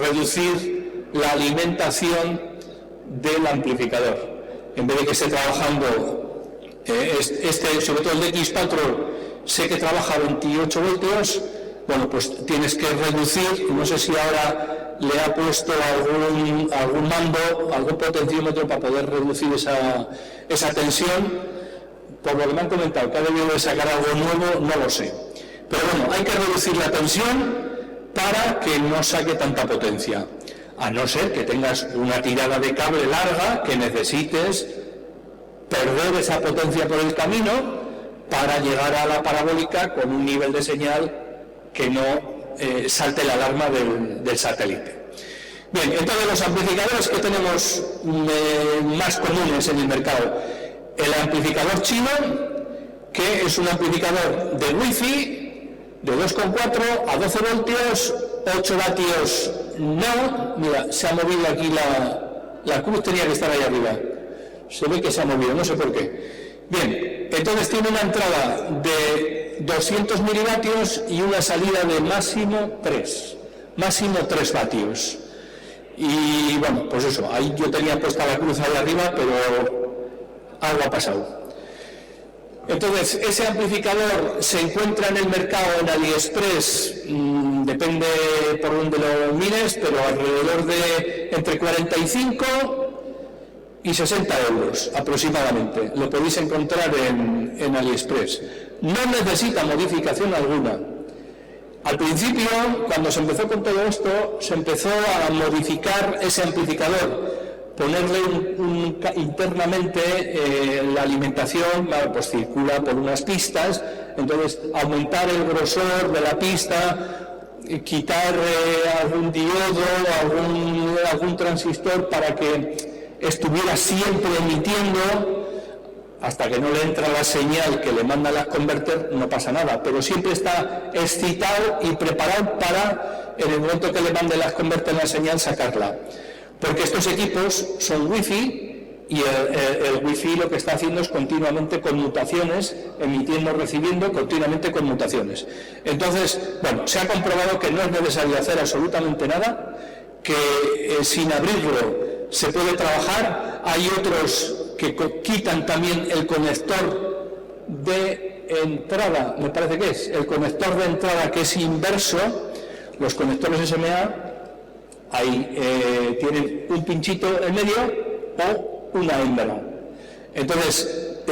reducir la alimentación del amplificador. En vez de que esté trabajando, sobre todo el de X4, sé que trabaja a 28 voltios, bueno, pues tienes que reducir, no sé si ahora le ha puesto algún mando, algún potenciómetro para poder reducir esa tensión. Por lo que me han comentado, que ha debido de sacar algo nuevo, no lo sé. Pero bueno, hay que reducir la tensión para que no saque tanta potencia. A no ser que tengas una tirada de cable larga, que necesites perder esa potencia por el camino para llegar a la parabólica con un nivel de señal que no salte la alarma del satélite. Bien, entonces los amplificadores que tenemos más comunes en el mercado. El amplificador chino, que es un amplificador de Wi-Fi de 2,4 a 12 voltios, 8 vatios no. Mira, se ha movido aquí la cruz, tenía que estar ahí arriba. Se ve que se ha movido, no sé por qué. Bien, entonces tiene una entrada de 200 milivatios y una salida de máximo 3 vatios. Y bueno, pues eso, ahí yo tenía puesta la cruz ahí arriba, pero algo ha pasado. Entonces, ese amplificador se encuentra en el mercado en AliExpress, depende por donde lo mires, pero alrededor de entre 45 y 60 euros aproximadamente. Lo podéis encontrar en AliExpress. No necesita modificación alguna. Al principio, cuando se empezó con todo esto, se empezó a modificar ese amplificador, ponerle internamente la alimentación, pues circula por unas pistas, entonces aumentar el grosor de la pista, quitar algún diodo, algún transistor para que estuviera siempre emitiendo. Hasta que no le entra la señal que le manda las converter, no pasa nada, pero siempre está excitado y preparado para, en el momento que le mande las converter la señal, sacarla. Porque estos equipos son Wi-Fi y el Wi-Fi lo que está haciendo es continuamente conmutaciones, emitiendo, recibiendo continuamente conmutaciones. Entonces, bueno, se ha comprobado que no es necesario hacer absolutamente nada, que sin abrirlo se puede trabajar. Hay otros que quitan también el conector de entrada, me parece que es el conector de entrada que es inverso. Los conectores SMA ahí tienen un pinchito en medio o una hembra. Entonces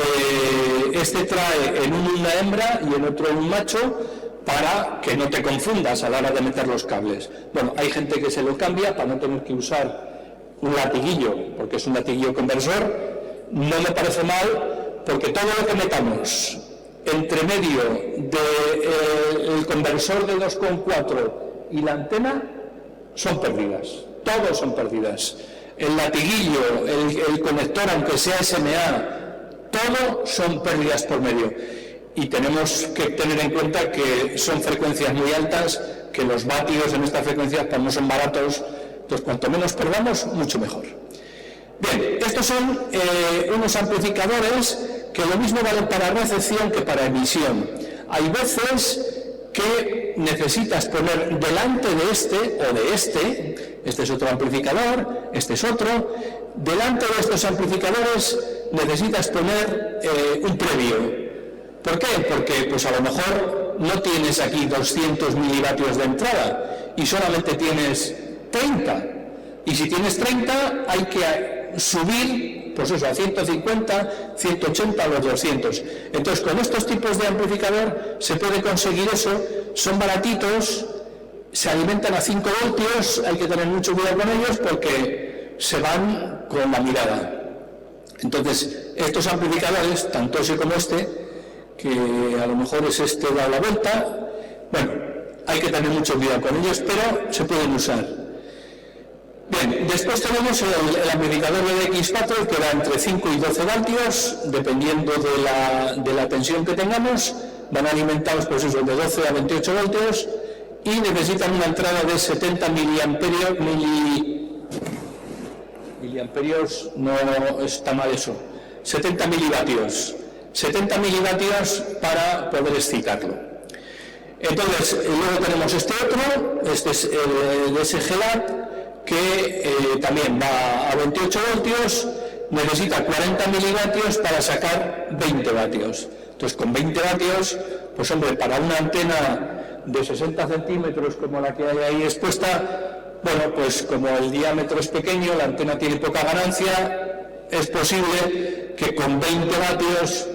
este trae en una hembra y en otro un macho para que no te confundas a la hora de meter los cables. Bueno, hay gente que se lo cambia para no tener que usar un latiguillo, porque es un latiguillo conversor. No me parece mal, porque todo lo que metamos entre medio del conversor de 2,4 y la antena son pérdidas, todos son pérdidas. El latiguillo, el conector, aunque sea SMA, todo son pérdidas por medio. Y tenemos que tener en cuenta que son frecuencias muy altas, que los vatios en estas frecuencias pues no son baratos, pues cuanto menos perdamos, mucho mejor. Bien, estos son unos amplificadores que lo mismo valen para recepción que para emisión. Hay veces que necesitas poner delante de este o de este es otro amplificador, este es otro, delante de estos amplificadores necesitas poner un previo. ¿Por qué? Porque pues a lo mejor no tienes aquí 200 milivatios de entrada y solamente tienes 30. Y si tienes 30 hay que subir, pues eso, a 150, 180 o los 200. Entonces con estos tipos de amplificador se puede conseguir eso, son baratitos, se alimentan a 5 voltios, hay que tener mucho cuidado con ellos porque se van con la mirada. Entonces estos amplificadores, tanto ese como este, que a lo mejor es este da la vuelta, bueno, hay que tener mucho cuidado con ellos, pero se pueden usar. Bien, después tenemos el amplificador de X4 que va entre 5 y 12 vatios, dependiendo de la tensión que tengamos, van alimentados pues eso, de 12 a 28 voltios y necesitan una entrada de 70 miliamperios, no está mal eso, 70 milivatios. 70 milivatios para poder excitarlo. Entonces, luego tenemos este otro, este es el DSG-LAT, que también va a 28 voltios, necesita 40 milivatios para sacar 20 vatios. Entonces, con 20 vatios, pues hombre, para una antena de 60 centímetros como la que hay ahí expuesta, bueno, pues como el diámetro es pequeño, la antena tiene poca ganancia, es posible que con 20 vatios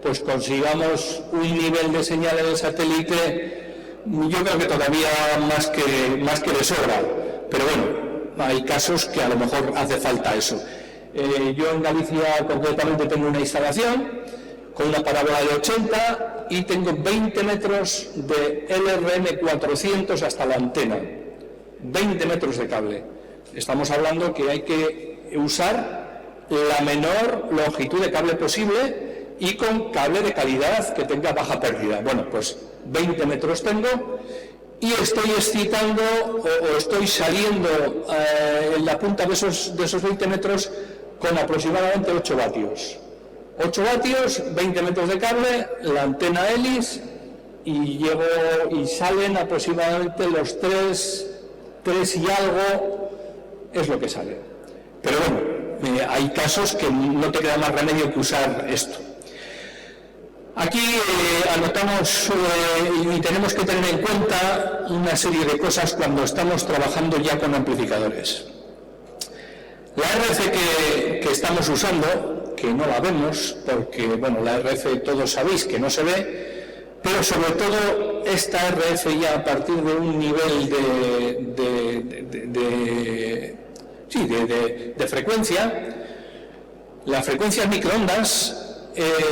pues consigamos un nivel de señal en el satélite, yo creo que todavía más que de sobra, pero bueno, hay casos que a lo mejor hace falta eso. Yo en Galicia concretamente tengo una instalación con una parábola de 80 y tengo 20 metros de LRM 400 hasta la antena, 20 metros de cable. Estamos hablando que hay que usar la menor longitud de cable posible y con cable de calidad que tenga baja pérdida. Bueno, pues 20 metros tengo y estoy excitando o estoy saliendo en la punta de esos 20 metros con aproximadamente 8 vatios. 8 vatios, 20 metros de cable, la antena hélice y salen aproximadamente los 3 y algo es lo que sale. Pero bueno, hay casos que no te queda más remedio que usar esto. Aquí anotamos y tenemos que tener en cuenta una serie de cosas cuando estamos trabajando ya con amplificadores. La RF que estamos usando, que no la vemos, porque bueno, la RF todos sabéis que no se ve, pero sobre todo esta RF ya a partir de un nivel de frecuencia, las frecuencias microondas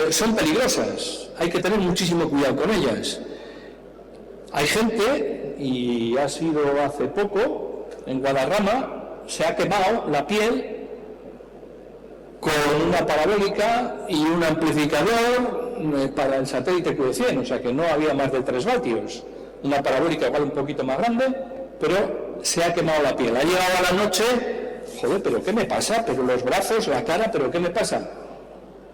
son peligrosas, hay que tener muchísimo cuidado con ellas. Hay gente, y ha sido hace poco, en Guadarrama, se ha quemado la piel con una parabólica y un amplificador para el satélite Q100, o sea que no había más de 3 vatios. Una parabólica igual un poquito más grande, pero se ha quemado la piel. Ha llegado a la noche, joder, ¿pero qué me pasa? Pero los brazos, la cara, ¿pero qué me pasa?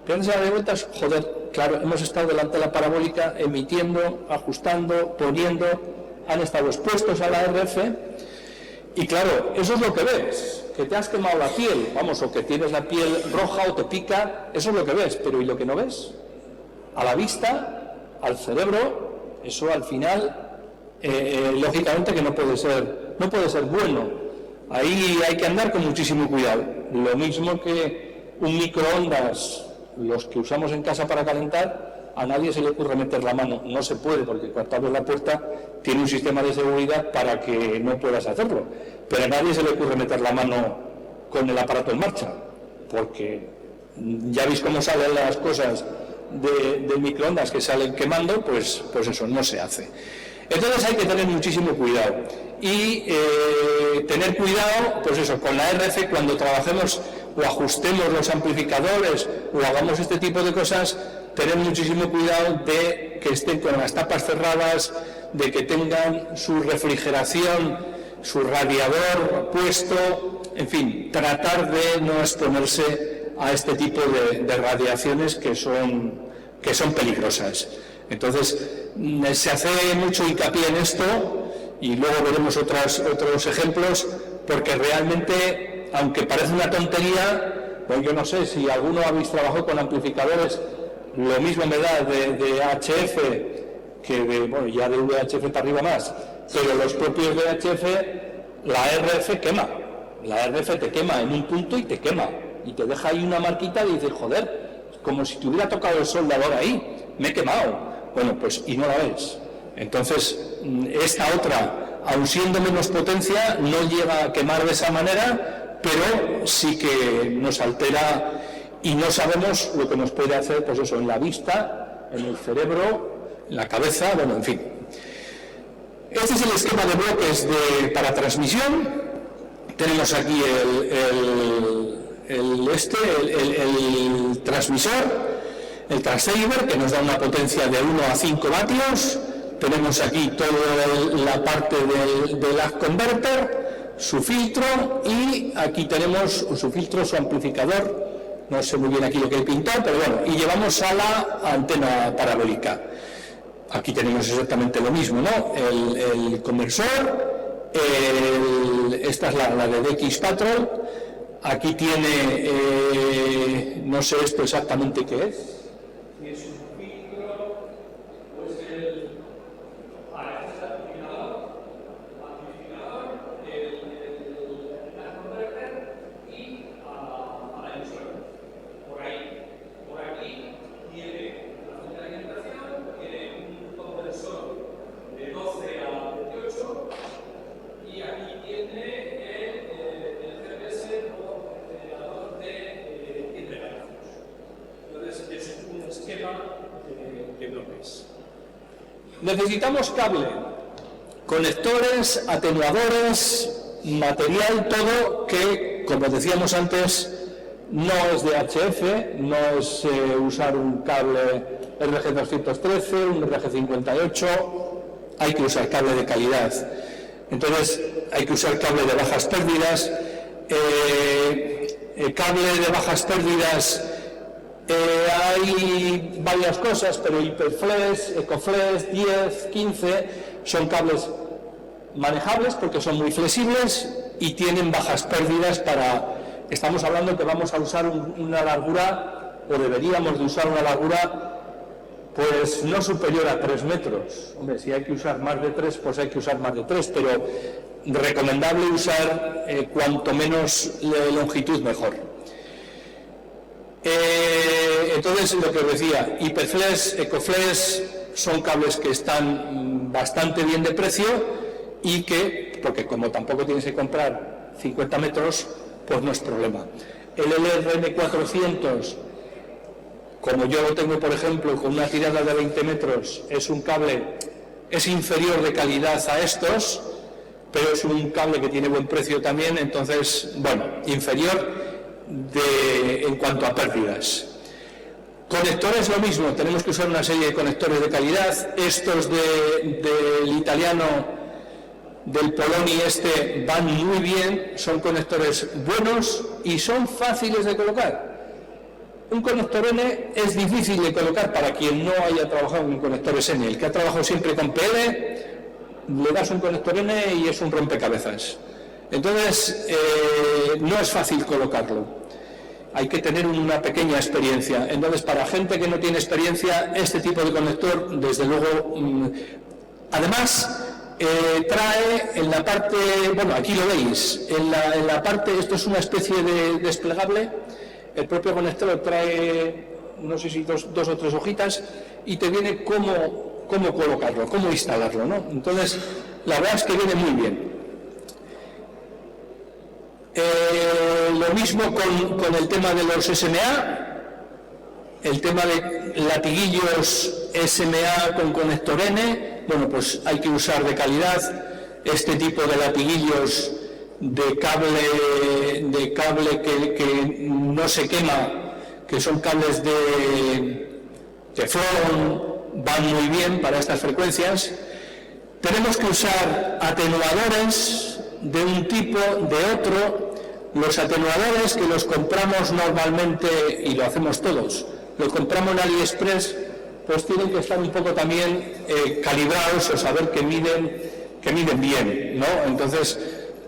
Piensa de vueltas, joder, claro, hemos estado delante de la parabólica emitiendo, ajustando, poniendo, han estado expuestos a la RF y claro, eso es lo que ves, que te has quemado la piel, vamos, o que tienes la piel roja o te pica, eso es lo que ves, pero ¿y lo que no ves? A la vista, al cerebro, eso al final, lógicamente que no puede ser bueno. Ahí hay que andar con muchísimo cuidado. Lo mismo que un microondas, los que usamos en casa para calentar, a nadie se le ocurre meter la mano. No se puede, porque cuando abres la puerta tiene un sistema de seguridad para que no puedas hacerlo. Pero a nadie se le ocurre meter la mano con el aparato en marcha, porque ya veis cómo salen las cosas de microondas que salen quemando, pues eso no se hace. Entonces hay que tener muchísimo cuidado y tener cuidado, pues eso, con la RF cuando trabajemos o ajustemos los amplificadores o hagamos este tipo de cosas, tener muchísimo cuidado de que estén con las tapas cerradas, de que tengan su refrigeración, su radiador puesto, en fin, tratar de no exponerse a este tipo de radiaciones que son peligrosas. Entonces, se hace mucho hincapié en esto y luego veremos otros ejemplos, porque realmente, aunque parece una tontería, pues yo no sé si alguno habéis trabajado con amplificadores, lo mismo me da de HF que bueno, ya de VHF para arriba más, pero los propios VHF, la RF quema, la RF te quema en un punto y te quema, y te deja ahí una marquita y dices, joder, como si te hubiera tocado el soldador ahí, me he quemado. Bueno, pues y no la ves. Entonces, esta otra, aun siendo menos potencia, no llega a quemar de esa manera, pero sí que nos altera y no sabemos lo que nos puede hacer, pues eso, en la vista, en el cerebro, en la cabeza, bueno, en fin. Este es el esquema de bloques para transmisión. Tenemos aquí el transmisor, el transceiver, que nos da una potencia de 1 a 5 vatios, tenemos aquí toda la parte del ACK Converter, su filtro, y aquí tenemos su filtro, su amplificador, no sé muy bien aquí lo que he pintado, pero bueno, y llevamos a la antena parabólica. Aquí tenemos exactamente lo mismo, ¿no? El conversor, esta es la de DX Patrol, aquí tiene, no sé esto exactamente qué es. Si es un filtro, pues el amplificador, el converter y la emisora. Por ahí, por aquí tiene la fuente de alimentación, tiene un compresor de 12 a 28 y aquí tiene el CPS o generador de 100 megavatios. Entonces es un esquema de bloques. Necesitamos cable, conectores, atenuadores, material, todo que, como decíamos antes, no es de HF, no es usar un cable RG213, un RG58, hay que usar cable de calidad. Entonces hay que usar cable de bajas pérdidas. Cable de bajas pérdidas, hay varias cosas, pero Hyperflex, Ecoflex, 10, 15 son cables manejables porque son muy flexibles y tienen bajas pérdidas estamos hablando que vamos a usar una largura, o deberíamos de usar una largura, pues no superior a 3 metros. Hombre, si hay que usar más de 3, pues hay que usar más de 3, pero recomendable usar cuanto menos longitud mejor. Entonces, lo que os decía, Hyperflex, Ecoflex son cables que están bastante bien de precio y que, porque como tampoco tienes que comprar 50 metros, pues no es problema. El LRM400, como yo lo tengo, por ejemplo, con una tirada de 20 metros, es un cable, es inferior de calidad a estos, pero es un cable que tiene buen precio también, entonces, bueno, inferior en cuanto a pérdidas. Conectores lo mismo, tenemos que usar una serie de conectores de calidad. Estos del italiano, del Poloni van muy bien, son conectores buenos y son fáciles de colocar. Un conector N es difícil de colocar para quien no haya trabajado con conectores N. El que ha trabajado siempre con PL, le das un conector N y es un rompecabezas. Entonces, no es fácil colocarlo. Hay que tener una pequeña experiencia. Entonces, para gente que no tiene experiencia, este tipo de conector, desde luego, además, trae en la parte, bueno, aquí lo veis, en la parte, esto es una especie de desplegable, el propio conector trae, no sé si dos o tres hojitas, y te viene cómo colocarlo, cómo instalarlo, ¿no? Entonces, la verdad es que viene muy bien. Lo mismo con el tema de los SMA, el tema de latiguillos SMA con conector N, bueno, pues hay que usar de calidad este tipo de latiguillos de cable que no se quema, que son cables de teflón, van muy bien para estas frecuencias. Tenemos que usar atenuadores de un tipo, de otro. Los atenuadores que los compramos normalmente, y lo hacemos todos, los compramos en AliExpress, pues tienen que estar un poco también calibrados o saber que miden bien, ¿no? Entonces,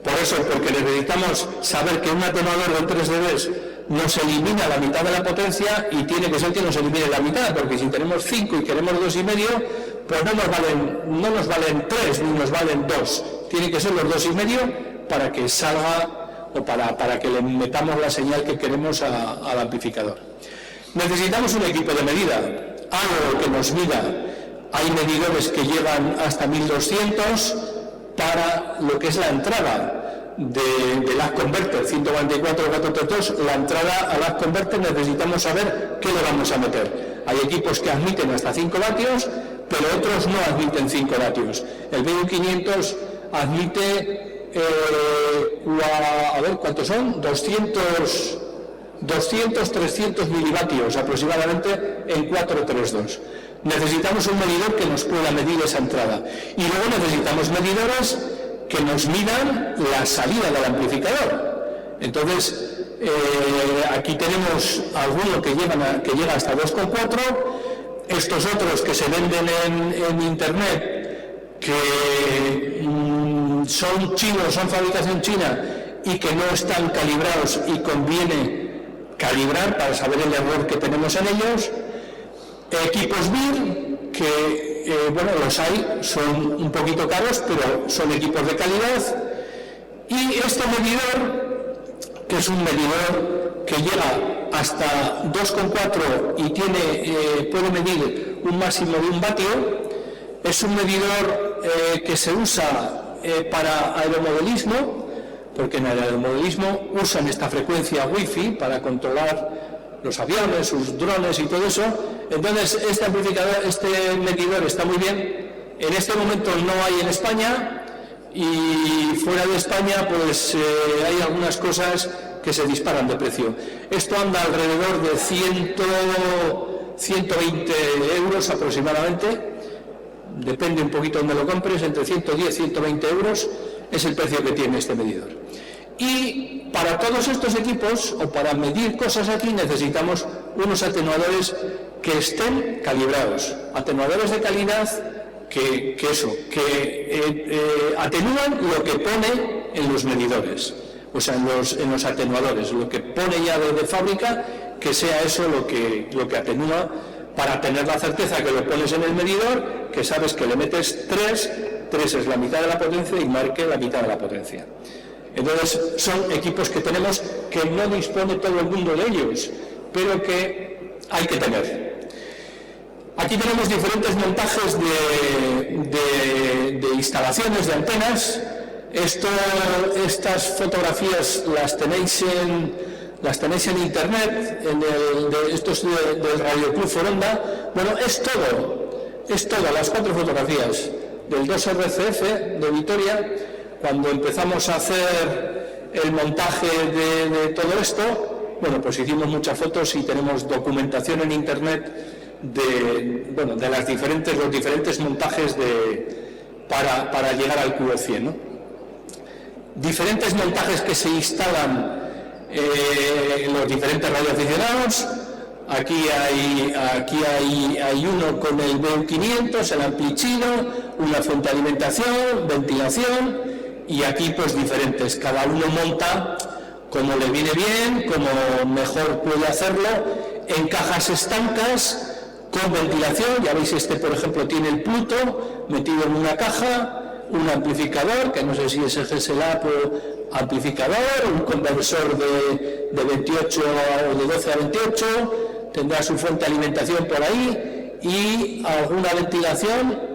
por eso, porque necesitamos saber que un atenuador de 3 dB nos elimina la mitad de la potencia, y tiene que ser que nos elimine la mitad, porque si tenemos 5 y queremos 2,5, pues no nos valen 3 ni nos valen 2, tienen que ser los 2,5 para que salga, o para que le metamos la señal que queremos al amplificador. Necesitamos un equipo de medida, algo que nos mida. Hay medidores que llevan hasta 1200 para lo que es la entrada del ACK Converter 144.432, la entrada al ACK Converter necesitamos saber qué le vamos a meter. Hay equipos que admiten hasta 5 vatios, pero otros no admiten 5 vatios. El BU500 admite, a ver, ¿cuántos son? 200, 300 milivatios aproximadamente en 432. necesitamos un medidor que nos pueda medir esa entrada. Y luego necesitamos medidores que nos midan la salida del amplificador. Entonces, aquí tenemos alguno que llega hasta 2,4, estos otros que se venden en internet, que son chinos, son fabricación china y que no están calibrados y conviene calibrar para saber el error que tenemos en ellos. Equipos BIR, que bueno, los hay, son un poquito caros, pero son equipos de calidad. Y este medidor, que es un medidor que llega hasta 2,4 y puede medir un máximo de 1 vatio, es un medidor que se usa para aeromodelismo, porque en el aeromodelismo usan esta frecuencia Wi-Fi para controlar los aviones, sus drones y todo eso. Entonces, este medidor está muy bien. En este momento no hay en España, y fuera de España pues hay algunas cosas que se disparan de precio. Esto anda alrededor de 120 euros aproximadamente, depende un poquito donde lo compres, entre 110 y 120 euros es el precio que tiene este medidor. Y para todos estos equipos, o para medir cosas aquí, necesitamos unos atenuadores que estén calibrados, atenuadores de calidad que atenúan lo que pone en los medidores, o sea, en los atenuadores, lo que pone ya de fábrica, que sea eso lo que atenúa, para tener la certeza que lo pones en el medidor, que sabes que le metes 3 es la mitad de la potencia y marque la mitad de la potencia. Entonces, son equipos que tenemos, que no dispone todo el mundo de ellos, pero que hay que tener. Aquí tenemos diferentes montajes de instalaciones de antenas. Estas fotografías las tenéis en internet, estos del Radio Club Foronda. Bueno, es todo, las 4 fotografías del 2RCF de Vitoria. Cuando empezamos a hacer el montaje de todo esto, bueno, pues hicimos muchas fotos y tenemos documentación en internet de los diferentes montajes para llegar al QE100, ¿no? Diferentes montajes que se instalan en los diferentes radioaficionados. Aquí hay uno con el BU500, el amplichino, una fuente de alimentación, ventilación, y aquí pues diferentes. Cada uno monta como le viene bien, como mejor puede hacerlo, en cajas estancas, con ventilación. Ya veis, por ejemplo tiene el Pluto metido en una caja, un amplificador, que no sé si es el GSLAP o amplificador, un conversor de 28 o de 12 a 28, tendrá su fuente de alimentación por ahí y alguna ventilación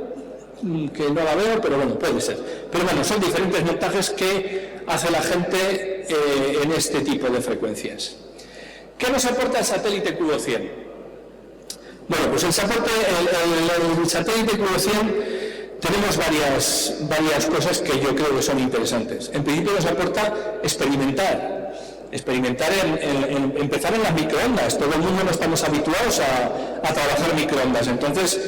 que no la veo, pero bueno, puede ser. Pero bueno, son diferentes montajes que hace la gente en este tipo de frecuencias. ¿Qué nos aporta el satélite QO100? Bueno, pues el satélite QO100 tenemos varias cosas que yo creo que son interesantes. En principio nos aporta experimentar empezar en las microondas. Todo el mundo no estamos habituados a trabajar en microondas, entonces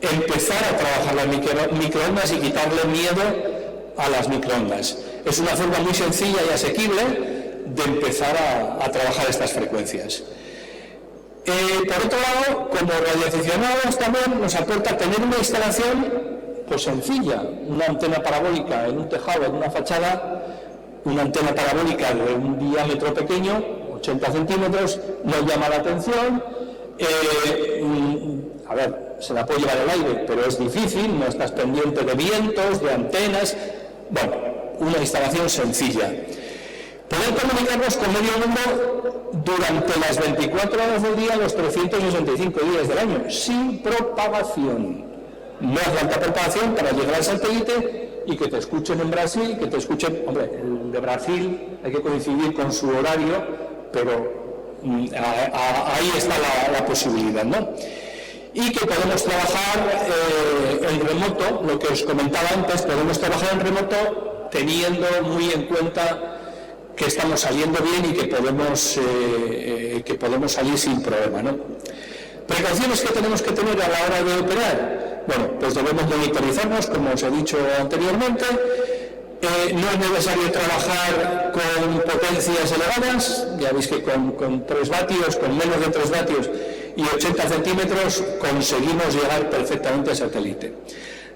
empezar a trabajar las microondas y quitarle miedo a las microondas. Es una forma muy sencilla y asequible de empezar a trabajar estas frecuencias. Por otro lado, como radioaficionados también nos aporta tener una instalación pues sencilla, una antena parabólica en un tejado, en una fachada, una antena parabólica de un diámetro pequeño, 80 centímetros, no llama la atención. A ver, se la puede llevar el aire, pero es difícil, no estás pendiente de vientos, de antenas. Bueno, una instalación sencilla. Poder comunicarnos con medio mundo durante las 24 horas del día, los 365 días del año, sin propagación. No hace falta propagación para llegar al satélite y que te escuchen en Brasil, que te escuchen, hombre, el de Brasil hay que coincidir con su horario, pero ahí está la posibilidad, ¿no? Y que podemos trabajar en remoto, lo que os comentaba antes, podemos trabajar en remoto teniendo muy en cuenta que estamos saliendo bien y que podemos salir sin problema, ¿no? ¿Precauciones que tenemos que tener a la hora de operar? Bueno, pues debemos monitorizarnos, como os he dicho anteriormente. No es necesario trabajar con potencias elevadas, ya veis que con 3 vatios, con menos de 3 vatios y 80 centímetros conseguimos llegar perfectamente al satélite.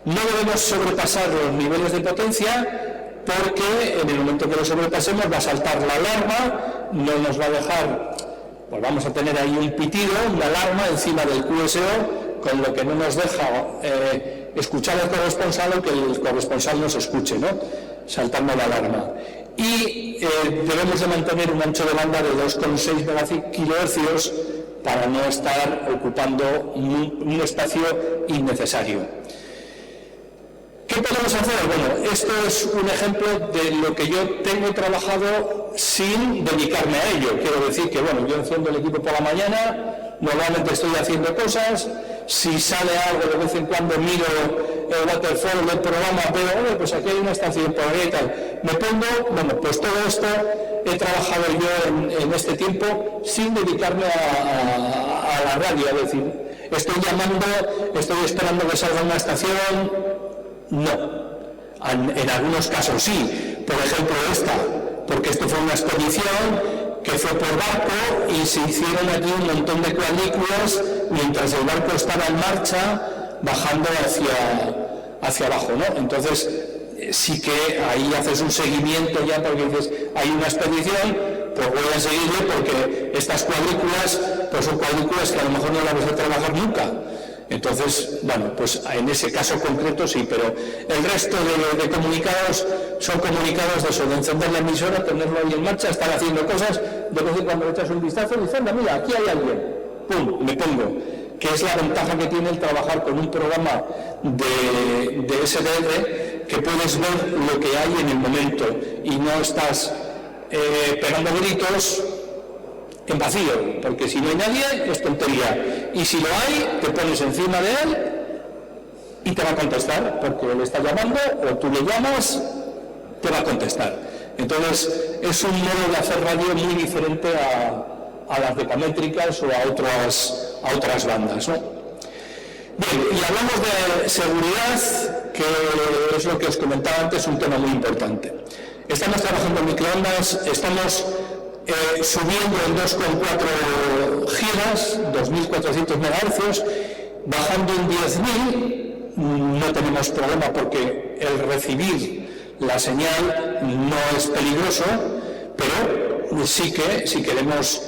No debemos sobrepasar los niveles de potencia porque en el momento que lo sobrepasemos va a saltar la alarma, no nos va a dejar, pues vamos a tener ahí un pitido, una alarma encima del QSO, con lo que no nos deja escuchar al corresponsal o que el corresponsal nos escuche, ¿no? Saltando la alarma. Y debemos de mantener un ancho de banda de 2,6 kHz para no estar ocupando un espacio innecesario. ¿Qué podemos hacer? Bueno, esto es un ejemplo de lo que yo tengo trabajado sin dedicarme a ello. Quiero decir que, bueno, yo enciendo el equipo por la mañana, normalmente estoy haciendo cosas, si sale algo de vez en cuando miro el waterfall del programa, veo, pues aquí hay una estación por ahí y tal. Me pongo, bueno, pues todo esto he trabajado yo en este tiempo sin dedicarme a la radio, es decir, estoy llamando, estoy esperando que salga una estación. No, en algunos casos sí, por ejemplo esta, porque esto fue una expedición que fue por barco y se hicieron aquí un montón de cuadrículas mientras el barco estaba en marcha bajando hacia abajo, ¿no? Entonces sí que ahí haces un seguimiento ya porque dices, hay una expedición, pues voy a seguirle porque estas cuadrículas pues son cuadrículas que a lo mejor no las vas a trabajar nunca. Entonces, bueno, pues en ese caso concreto sí, pero el resto de comunicados son comunicados de eso, de encender la emisora, tenerlo ahí en marcha, estar haciendo cosas, de vez en cuando le echas un vistazo y dices, anda, mira, aquí hay alguien, ¡pum!, me pongo, que es la ventaja que tiene el trabajar con un programa de SDR, que puedes ver lo que hay en el momento y no estás pegando gritos en vacío, porque si no hay nadie es tontería, y si lo hay te pones encima de él y te va a contestar, porque él está llamando o tú le llamas, te va a contestar. Entonces es un modo de hacer radio muy diferente a las decamétricas o a otras bandas, ¿no? Bien, y hablamos de seguridad, que es lo que os comentaba antes, un tema muy importante. Estamos trabajando en microondas, estamos subiendo en 2,4 gigas, 2.400 MHz, bajando en 10.000, no tenemos problema porque el recibir la señal no es peligroso, pero sí que si queremos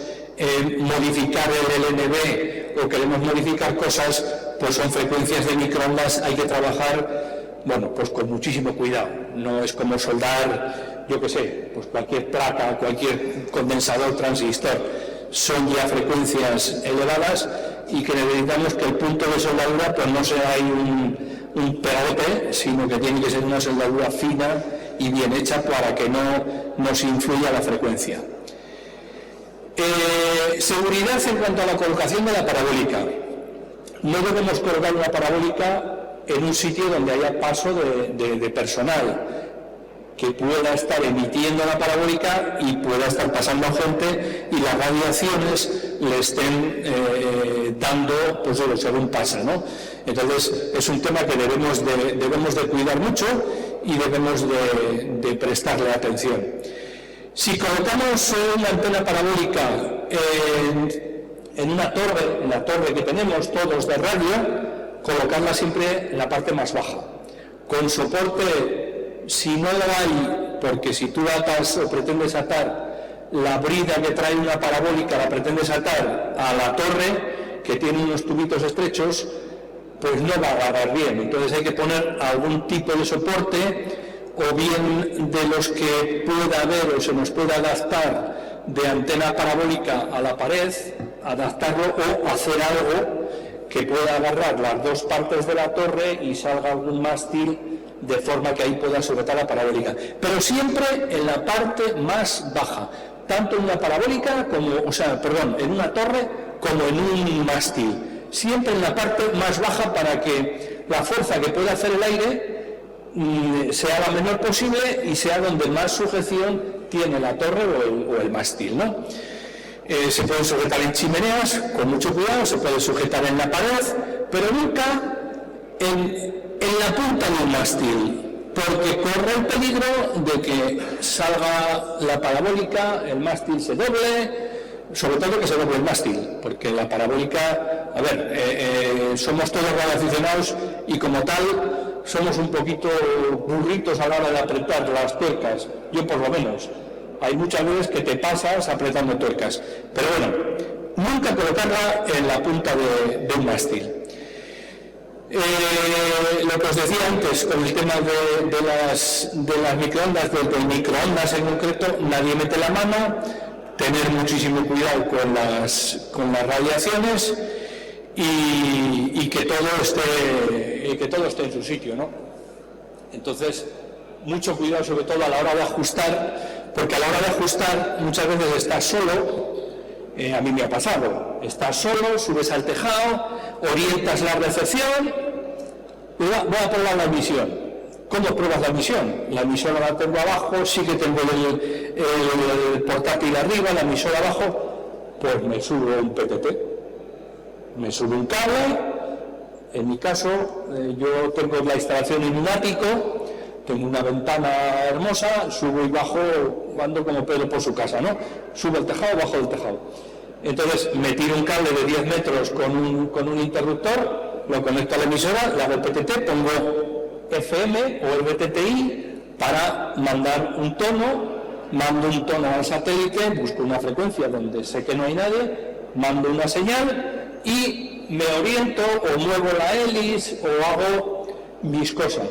modificar el LNB o queremos modificar cosas, pues son frecuencias de microondas, hay que trabajar, bueno, pues con muchísimo cuidado, no es como soldar, yo qué sé, pues cualquier placa, cualquier condensador, transistor, son ya frecuencias elevadas y que necesitamos que el punto de soldadura pues no sea ahí un pegote, sino que tiene que ser una soldadura fina y bien hecha para que no nos influya la frecuencia. Seguridad en cuanto a la colocación de la parabólica. No debemos colocar una parabólica en un sitio donde haya paso de personal que pueda estar emitiendo la parabólica y pueda estar pasando gente y las radiaciones le estén dando, pues según pasa, ¿no? Entonces es un tema que debemos de cuidar mucho y debemos de prestarle atención. Si colocamos una antena parabólica en una torre, en la torre que tenemos todos de radio, colocarla siempre en la parte más baja, con soporte, si no lo hay, porque si tú atas o pretendes atar la brida que trae una parabólica, la pretendes atar a la torre, que tiene unos tubitos estrechos, pues no va a agarrar bien. Entonces hay que poner algún tipo de soporte, o bien de los que pueda haber o se nos pueda adaptar de antena parabólica a la pared, adaptarlo o hacer algo que pueda agarrar las dos partes de la torre y salga algún mástil de forma que ahí pueda sujetar la parabólica. Pero siempre en la parte más baja, tanto en una parabólica como, en una torre como en un mástil. Siempre en la parte más baja para que la fuerza que pueda hacer el aire sea la menor posible y sea donde más sujeción tiene la torre o el mástil, ¿no? Se puede sujetar en chimeneas, con mucho cuidado, se puede sujetar en la pared, pero nunca en la punta de un mástil, porque corre el peligro de que salga la parabólica, el mástil se doble, sobre todo que se doble el mástil, porque la parabólica, a ver, somos todos radioaficionados y como tal somos un poquito burritos a la hora de apretar las tuercas, yo por lo menos. Hay muchas veces que te pasas apretando tuercas, pero bueno, nunca colocarla en la punta de un mástil. Lo que os decía antes con el tema de las microondas, del microondas en concreto, nadie mete la mano, tener muchísimo cuidado con las radiaciones y que todo esté en su sitio, ¿no? Entonces, mucho cuidado sobre todo a la hora de ajustar, porque a la hora de ajustar muchas veces estás solo, a mí me ha pasado, estás solo, subes al tejado, orientas la recepción, voy a probar la emisión. ¿Cómo pruebas la emisión? La emisora la tengo abajo, sí que tengo el portátil arriba, la emisora abajo, pues me subo un PTT, me subo un cable, en mi caso yo tengo la instalación en un ático, tengo una ventana hermosa, subo y bajo, ando como Pedro por su casa, ¿no? Subo el tejado, bajo del tejado. Entonces me tiro un cable de 10 metros con un interruptor, lo conecto a la emisora, le hago PTT, pongo FM o RTTI para mandar un tono, mando un tono al satélite, busco una frecuencia donde sé que no hay nadie, mando una señal y me oriento o muevo la hélice o hago mis cosas.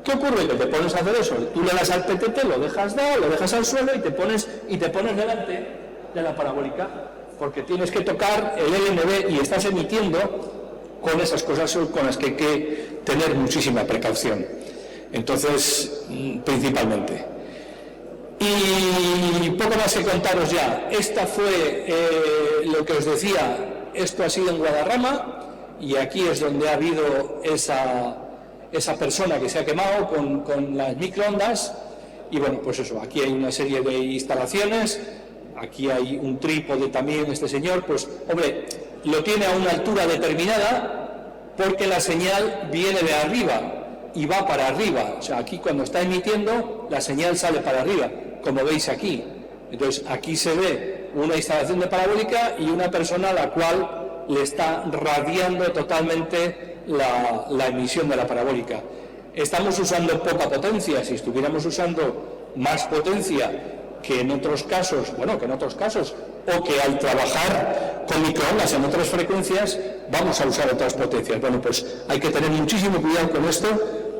¿Qué ocurre? Que te pones a hacer eso, tú le das al PTT, lo dejas dar, lo dejas al suelo y te pones delante de la parabólica, porque tienes que tocar el LNB y estás emitiendo con esas cosas con las que hay que tener muchísima precaución. Entonces, principalmente. Y poco más que contaros ya. Esta fue lo que os decía, esto ha sido en Guadarrama y aquí es donde ha habido esa persona que se ha quemado con las microondas y bueno, pues eso, aquí hay una serie de instalaciones, aquí hay un trípode también, este señor, pues hombre, lo tiene a una altura determinada porque la señal viene de arriba y va para arriba, o sea, aquí cuando está emitiendo la señal sale para arriba, como veis aquí. Entonces aquí se ve una instalación de parabólica y una persona a la cual le está radiando totalmente la emisión de la parabólica. Estamos usando poca potencia, si estuviéramos usando más potencia que en otros casos, o que al trabajar con microondas en otras frecuencias vamos a usar otras potencias. Bueno, pues hay que tener muchísimo cuidado con esto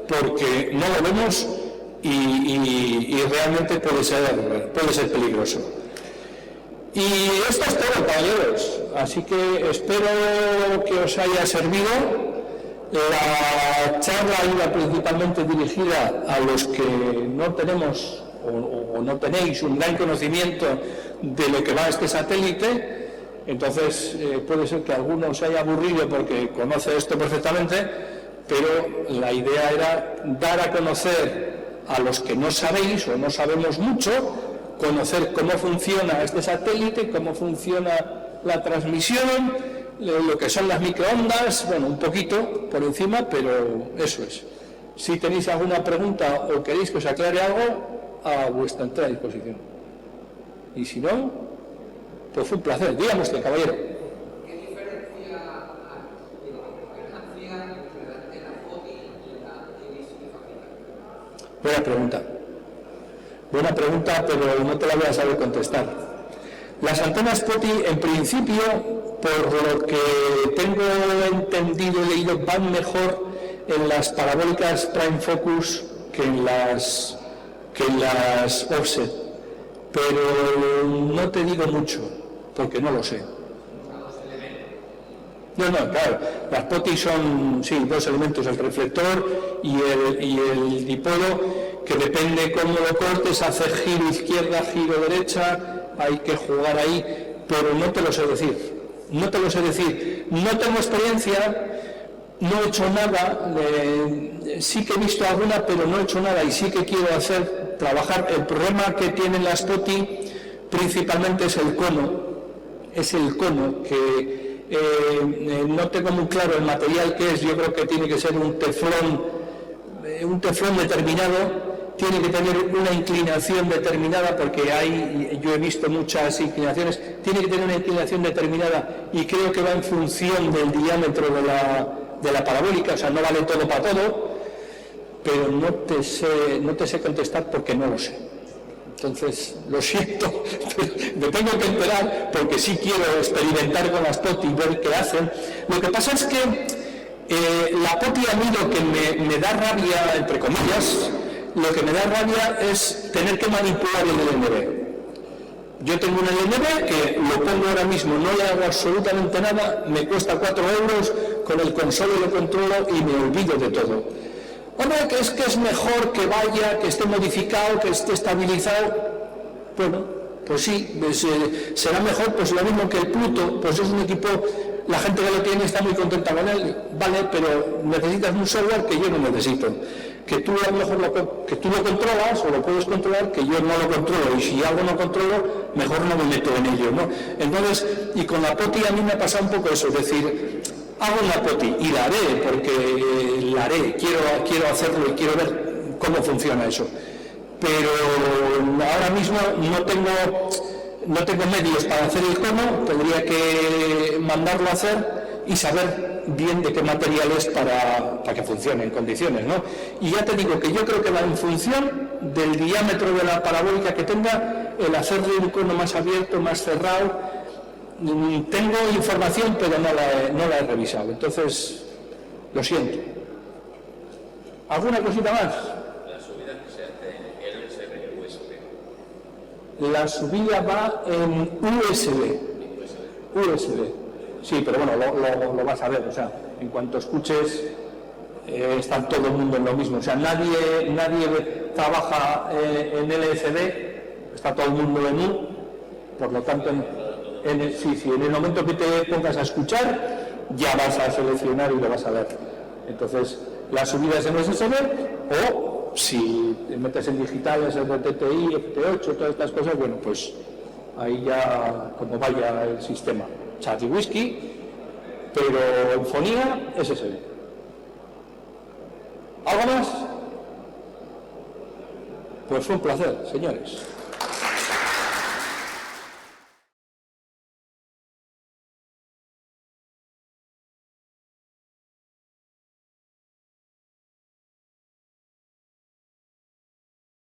porque no lo vemos y realmente puede ser peligroso. Y esto es todo, caballeros, así que espero que os haya servido. La charla iba principalmente dirigida a los que no tenemos o no tenéis un gran conocimiento de lo que va a este satélite, entonces puede ser que alguno os haya aburrido porque conoce esto perfectamente, pero la idea era dar a conocer a los que no sabéis o no sabemos mucho, conocer cómo funciona este satélite, cómo funciona la transmisión, lo que son las microondas, bueno, un poquito por encima, pero eso es. Si tenéis alguna pregunta o queréis que os aclare algo, a vuestra entera disposición. Y si no, pues fue un placer. Dígame usted, caballero. ¿Qué diferencia hay entre la antena FOTI y la hélice facial? Buena pregunta, pero no te la voy a saber contestar. Las antenas FOTI, en principio, por lo que tengo entendido y leído, van mejor en las parabólicas Prime Focus que en las offset, pero no te digo mucho, porque no lo sé. No, claro, las POTI son, sí, dos elementos, el reflector y el dipodo, que depende cómo lo cortes, hace giro izquierda, giro derecha, hay que jugar ahí, pero no te lo sé decir, no tengo experiencia, no he hecho nada, sí que he visto alguna, pero no he hecho nada y sí que quiero trabajar. El problema que tienen las POTI principalmente es el cono, es el cono, que no tengo muy claro el material que es. Yo creo que tiene que ser un teflón determinado, tiene que tener una inclinación determinada, porque yo he visto muchas inclinaciones, tiene que tener una inclinación determinada, y creo que va en función del diámetro de la parabólica, o sea, no vale todo para todo, pero no te sé contestar porque no lo sé. Entonces, lo siento, me tengo que enterar porque sí quiero experimentar con las POTI y ver qué hacen. Lo que pasa es que la POTI, a mí lo que me da rabia, entre comillas, lo que me da rabia es tener que manipular el LNB. Yo tengo un LNB que lo pongo ahora mismo, no le hago absolutamente nada, me cuesta 4 euros, con el console lo controlo y me olvido de todo. Hombre, que es mejor que vaya, que esté modificado, que esté estabilizado. Bueno, pues sí, será mejor, pues lo mismo que el Pluto, pues es un equipo, la gente que lo tiene está muy contenta con él, vale, pero necesitas un software que yo no necesito. Que tú a lo mejor que tú lo controlas o lo puedes controlar, que yo no lo controlo, y si algo no controlo, mejor no me meto en ello, ¿no? Entonces, y con la POTI a mí me ha pasado un poco eso, es decir, hago una POTI y la haré, porque la haré, quiero hacerlo y quiero ver cómo funciona eso. Pero ahora mismo no tengo medios para hacer el cono, tendría que mandarlo a hacer y saber bien de qué material es para que funcione en condiciones, ¿no? Y ya te digo que yo creo que va en función del diámetro de la parabólica que tenga, el hacerle un cono más abierto, más cerrado. Tengo información, pero no la he revisado, entonces lo siento. ¿Alguna cosita más? La subida que se hace en LSB o USB. La subida va en USB. Sí, pero bueno, lo vas a ver, o sea, en cuanto escuches, está todo el mundo en lo mismo. O sea, nadie trabaja en LSD, está todo el mundo en U, por lo tanto, en el momento que te pongas a escuchar, ya vas a seleccionar y lo vas a ver. Entonces, la subida es en USB, o si te metes en digitales, el TTI, FT8, todas estas cosas, bueno, pues ahí ya como vaya el sistema. Charlie Whisky, pero en fonía es SSD. ¿Algo más? Pues fue un placer, señores.